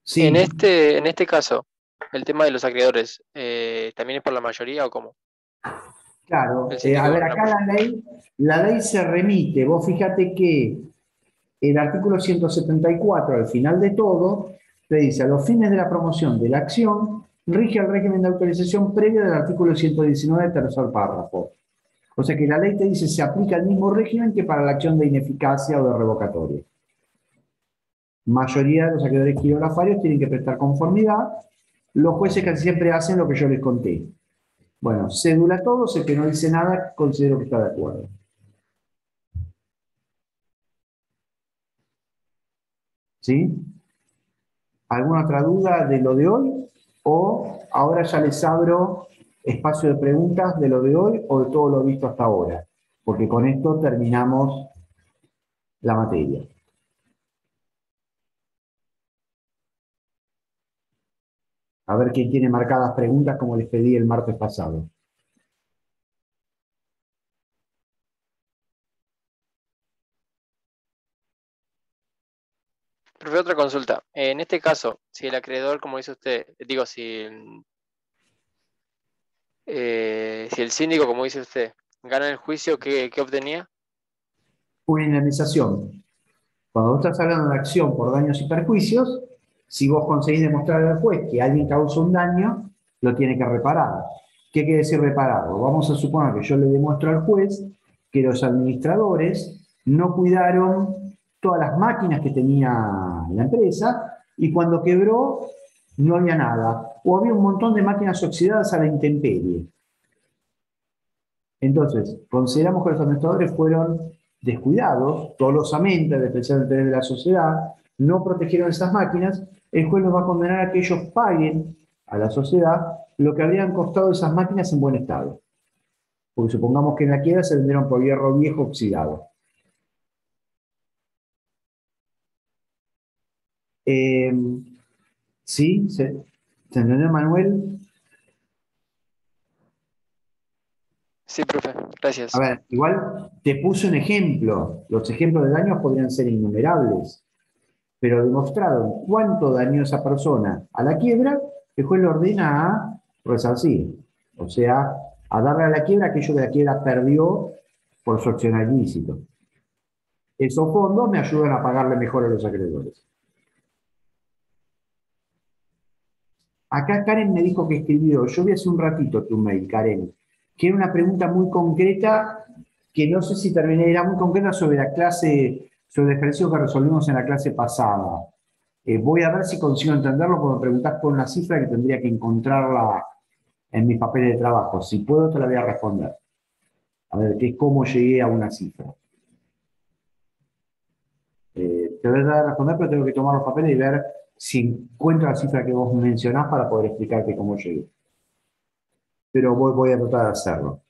Sí, En este caso, el tema de los acreedores, ¿también es por la mayoría o cómo? claro. El síndico A ver, no acá apoya. la ley se remite. Vos fíjate que el artículo 174, al final de todo, te dice: a los fines de la promoción de la acción, rige el régimen de autorización previo del artículo 119, tercer párrafo. O sea que la ley te dice: se aplica el mismo régimen que para la acción de ineficacia o de revocatoria. Mayoría de los acreedores quiroglafarios tienen que prestar conformidad. Los jueces casi siempre hacen lo que yo les conté. Bueno, cédula todos, el que no dice nada, considero que está de acuerdo. ¿Sí? ¿Alguna otra duda de lo de hoy? ¿O ahora ya les abro espacio de preguntas de lo de hoy o de todo lo visto hasta ahora? Porque con esto terminamos la materia. A ver quién tiene marcadas preguntas como les pedí el martes pasado. Profe, otra consulta. En este caso, si el acreedor, como dice usted, digo, si el síndico, como dice usted, gana el juicio, ¿qué obtenía? Una indemnización. Cuando vos estás hablando de acción por daños y perjuicios, si vos conseguís demostrar al juez que alguien causó un daño, lo tiene que reparar. ¿Qué quiere decir repararlo? Vamos a suponer que yo le demuestro al juez que los administradores no cuidaron todas las máquinas que tenía la empresa y cuando quebró no había nada. O había un montón de máquinas oxidadas a la intemperie. Entonces, consideramos que los administradores fueron descuidados, dolosamente, de pensar en el interés de la sociedad, no protegieron esas máquinas. El juez los va a condenar a que ellos paguen a la sociedad lo que habrían costado esas máquinas en buen estado. Porque supongamos que en la quiebra se vendieron por hierro viejo oxidado. ¿Sí? ¿Se entendió, Manuel? Sí, profe, gracias. A ver, igual te puse un ejemplo. Los ejemplos de daños podrían ser innumerables, pero demostraron cuánto dañó esa persona a la quiebra, el juez le ordena a resarcir. O sea, a darle a la quiebra aquello que la quiebra perdió por su accionar ilícito. Esos fondos me ayudan a pagarle mejor a los acreedores. Acá Karen me dijo que escribió, yo vi hace un ratito tu mail, Karen, que era una pregunta muy concreta, que no sé si terminé, era muy concreta sobre la clase, sobre el ejercicio que resolvimos en la clase pasada. Voy a ver si consigo entenderlo, porque me preguntás por una cifra que tendría que encontrarla en mis papeles de trabajo. Si puedo, te la voy a responder. A ver, que es cómo llegué a una cifra. Te voy a dar a responder, pero tengo que tomar los papeles y ver si encuentro la cifra que vos mencionás para poder explicarte cómo llegué. Pero voy a tratar de hacerlo.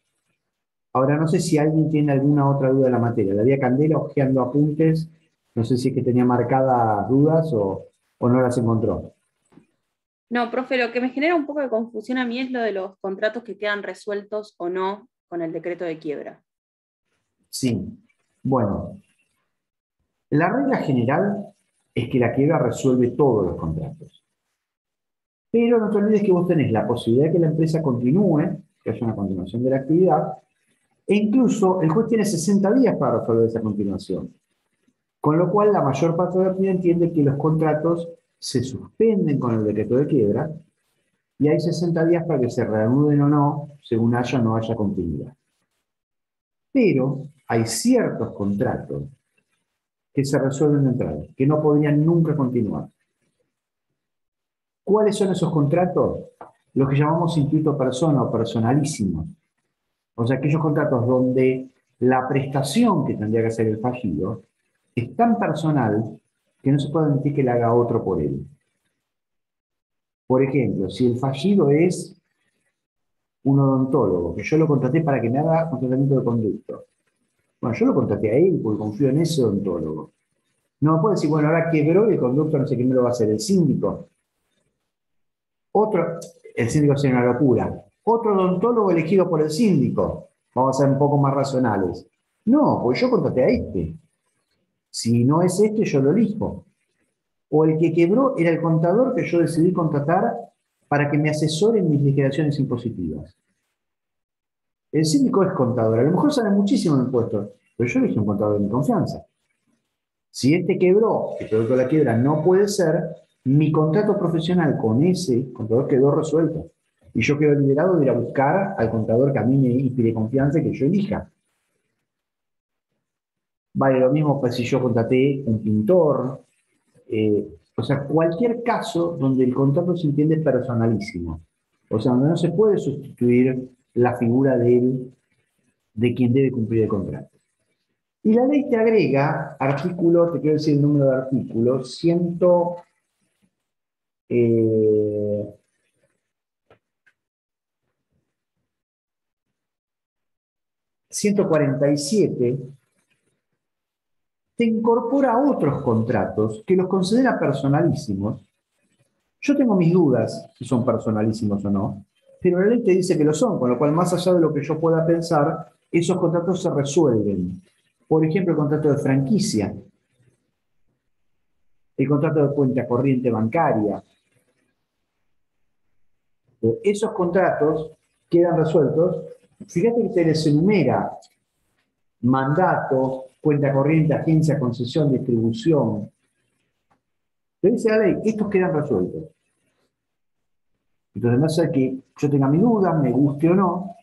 Ahora, no sé si alguien tiene alguna otra duda de la materia. La Daría Candela hojeando apuntes. No sé si es que tenía marcadas dudas o no las encontró. No, profe, lo que me genera un poco de confusión a mí es lo de los contratos que quedan resueltos o no con el decreto de quiebra. Sí. Bueno, la regla general es que la quiebra resuelve todos los contratos. Pero no te olvides que vos tenés la posibilidad de que la empresa continúe, que haya una continuación de la actividad, e incluso el juez tiene 60 días para resolver esa continuación. Con lo cual, la mayor parte de la actividad entiende que los contratos se suspenden con el decreto de quiebra y hay 60 días para que se reanuden o no, según haya o no haya continuidad. Pero hay ciertos contratos que se resuelven de entrada, que no podrían nunca continuar. ¿Cuáles son esos contratos? Los que llamamos intuito persona o personalísimos. O sea, aquellos contratos donde la prestación que tendría que hacer el fallido es tan personal que no se puede admitir que la haga otro por él. Por ejemplo, si el fallido es un odontólogo, que yo lo contraté para que me haga un tratamiento de conducto. Bueno, yo lo contraté a él porque confío en ese odontólogo. No me puede decir, bueno, ahora quebró el conducto, no sé quién me lo va a hacer, el síndico. El síndico sería una locura. Otro odontólogo elegido por el síndico. Vamos a ser un poco más racionales. No, pues yo contraté a este. Si no es este, yo lo elijo. O el que quebró era el contador que yo decidí contratar para que me asesore en mis liquidaciones impositivas. El síndico es contador, a lo mejor sabe muchísimo de impuestos, pero yo elegí un contador de mi confianza. Si este quebró, que producto de la quiebra no puede ser, mi contrato profesional con ese contador quedó resuelto. Y yo quedo liberado de ir a buscar al contador que a mí me inspire confianza y que yo elija. Vale, lo mismo pues si yo contraté un pintor, o sea, cualquier caso donde el contrato se entiende personalísimo. O sea, donde no se puede sustituir la figura de quien debe cumplir el contrato. Y la ley te agrega artículo, te quiero decir el número de artículos, 147, te incorpora otros contratos que los considera personalísimos. Yo tengo mis dudas si son personalísimos o no, pero la ley te dice que lo son, con lo cual, más allá de lo que yo pueda pensar, esos contratos se resuelven. Por ejemplo, el contrato de franquicia, el contrato de cuenta corriente bancaria. Esos contratos quedan resueltos. Fíjate que se les enumera mandato, cuenta corriente, agencia, concesión, distribución. Te dice la ley, estos quedan resueltos. Entonces, no sé que yo tenga mi duda, me guste o no,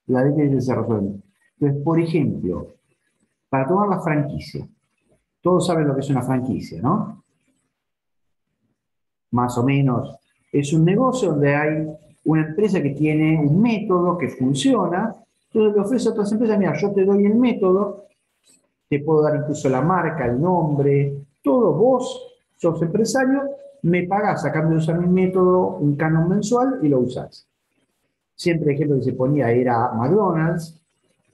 la ley tiene que se resuelve. Entonces, por ejemplo, para tomar la franquicia, todos saben lo que es una franquicia, ¿no? Más o menos. Es un negocio donde hay una empresa que tiene un método que funciona, entonces le ofrece a otras empresas, mira, yo te doy el método, te puedo dar incluso la marca, el nombre, todo, vos sos empresario, me pagás a cambio de usar mi método un canon mensual y lo usás. Siempre el ejemplo que se ponía era McDonald's,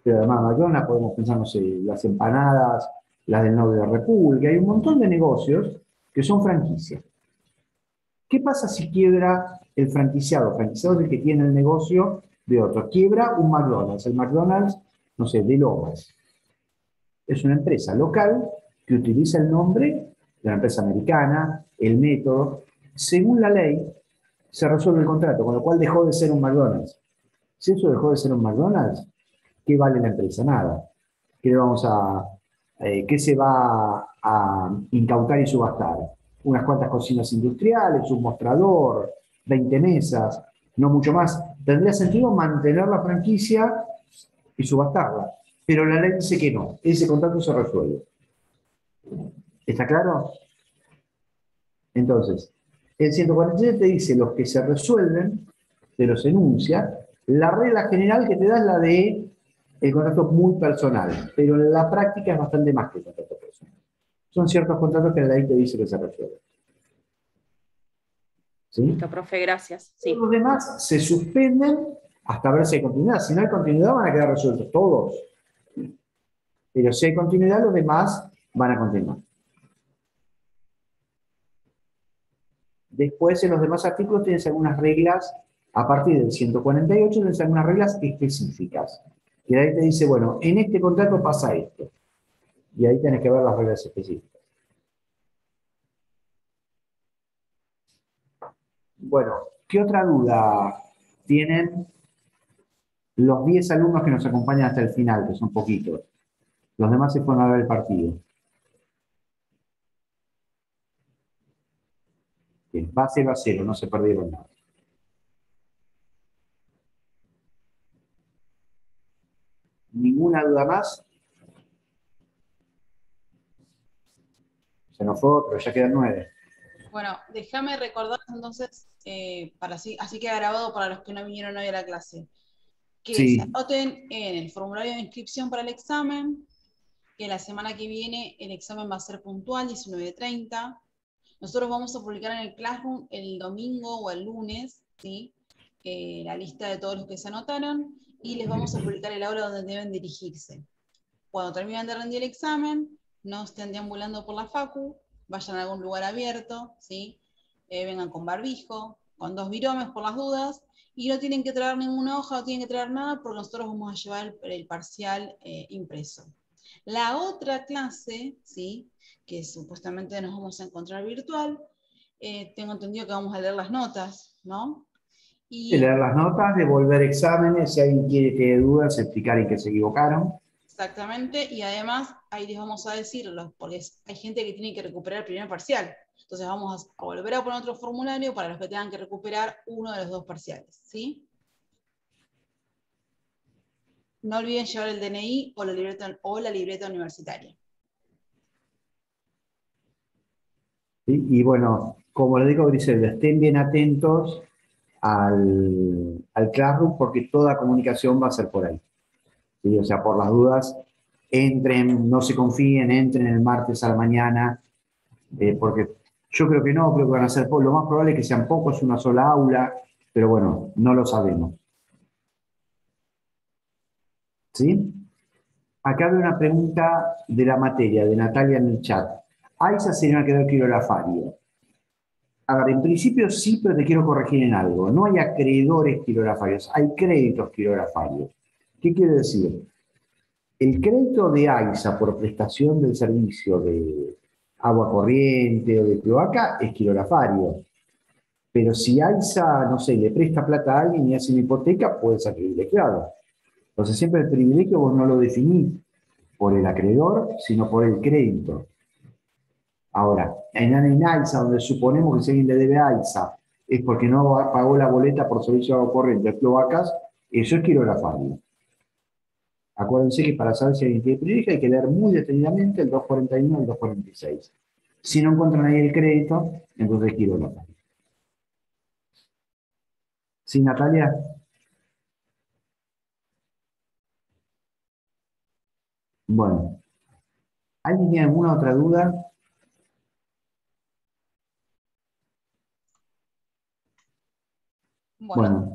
pero además de McDonald's podemos pensar, no sé, las empanadas, las del Norte de la República, hay un montón de negocios que son franquicias. ¿Qué pasa si quiebra el franquiciado? El franquiciado es el que tiene el negocio de otro. Quiebra un McDonald's, el McDonald's, no sé, de Lomas. Es una empresa local que utiliza el nombre de una empresa americana, el método. Según la ley, se resuelve el contrato, con lo cual dejó de ser un McDonald's. Si eso dejó de ser un McDonald's, ¿qué vale la empresa? Nada. ¿Qué se va a incautar y subastar? Unas cuantas cocinas industriales, un mostrador, 20 mesas, no mucho más. Tendría sentido mantener la franquicia y subastarla. Pero la ley dice que no, ese contrato se resuelve. ¿Está claro? Entonces, el 147 te dice los que se resuelven, te los enuncia. La regla general que te da es la de el contrato muy personal, pero en la práctica es bastante más que el contrato personal. Son ciertos contratos que la ley te dice que se resuelven. ¿Sí? Listo, profe, gracias. Sí. Los demás se suspenden hasta ver si hay continuidad. Si no hay continuidad, van a quedar resueltos todos. Pero si hay continuidad, los demás van a continuar. Después, en los demás artículos tienes algunas reglas, a partir del 148 tienes algunas reglas específicas. Y ahí te dice, bueno, en este contrato pasa esto. Y ahí tienes que ver las reglas específicas. Bueno, ¿qué otra duda tienen los 10 alumnos que nos acompañan hasta el final, que son poquitos? Los demás se fueron a ver el partido. Bien, va 0-0, no se perdieron nada. ¿Ninguna duda más? Se nos fue otro, ya quedan 9. Bueno, déjame recordar entonces, así queda grabado para los que no vinieron hoy a la clase, que Sí. se anoten en el formulario de inscripción para el examen, que la semana que viene el examen va a ser puntual, 19:30. Nosotros vamos a publicar en el Classroom el domingo o el lunes, ¿sí? La lista de todos los que se anotaron, y les vamos a publicar el aula donde deben dirigirse. Cuando terminen de rendir el examen, no estén deambulando por la facu, vayan a algún lugar abierto, ¿sí? Vengan con barbijo, con 2 viromes por las dudas, y no tienen que traer ninguna hoja, no tienen que traer nada, porque nosotros vamos a llevar el parcial impreso. La otra clase, ¿sí? Que supuestamente nos vamos a encontrar virtual, tengo entendido que vamos a leer las notas, ¿no? De leer las notas, devolver exámenes, si alguien quiere que haya dudas, explicar en qué se equivocaron. Exactamente, y además ahí les vamos a decirlo, porque hay gente que tiene que recuperar el primer parcial. Entonces vamos a volver a poner otro formulario para los que tengan que recuperar uno de los 2 parciales, ¿sí? No olviden llevar el DNI o la libreta universitaria. ¿Sí? Y bueno, como le digo, Griselda, estén bien atentos al Classroom porque toda comunicación va a ser por ahí. ¿Sí? O sea, por las dudas, entren, no se confíen, entren el martes a la mañana, porque yo creo que no, creo que van a ser lo más probable es que sean pocos, una sola aula, pero bueno, no lo sabemos. ¿Sí? Acá veo una pregunta de la materia, de Natalia en el chat. AISA se me ha quedado quirografario. A ver, en principio sí, pero te quiero corregir en algo. No hay acreedores quirografarios, hay créditos quirografarios. ¿Qué quiere decir? El crédito de AISA por prestación del servicio de agua corriente o de cloaca es quirografario. Pero si AISA, no sé, le presta plata a alguien y hace una hipoteca, puede ser privilegiado. Entonces siempre el privilegio vos no lo definís por el acreedor, sino por el crédito. Ahora, en AISA, donde suponemos que si alguien le debe a AISA es porque no pagó la boleta por servicio de agua corriente de cloacas, eso es quirografario. Acuérdense que para saber si alguien tiene privilegio hay que leer muy detenidamente el 241 y el 246. Si no encuentran ahí el crédito, entonces es quirografario. ¿Sí, Natalia? Bueno. ¿Alguien tiene alguna otra duda? Bueno,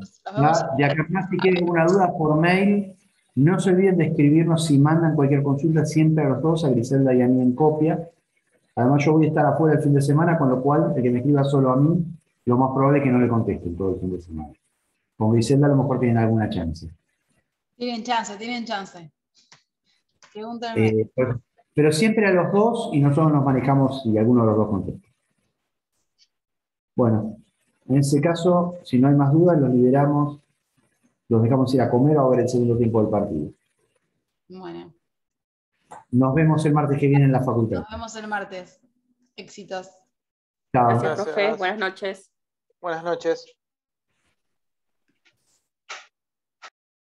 de acá más si tienen alguna duda por mail, no se olviden de escribirnos si mandan cualquier consulta, siempre a los dos, a Griselda y a mí en copia. Además yo voy a estar afuera el fin de semana, con lo cual el que me escriba solo a mí, lo más probable es que no le contesten todo el fin de semana. Con Griselda a lo mejor tienen alguna chance. Tienen chance, tienen chance. Pregúntame. Pero siempre a los dos y nosotros nos manejamos y alguno de los dos contesta. Bueno, en ese caso, si no hay más dudas, los liberamos, los dejamos ir a comer o a ver el segundo tiempo del partido. Bueno, Nos vemos el martes que viene en la facultad. nos vemos el martes. Éxitos. Chao. Gracias, Gracias. profe. Buenas noches. Buenas noches.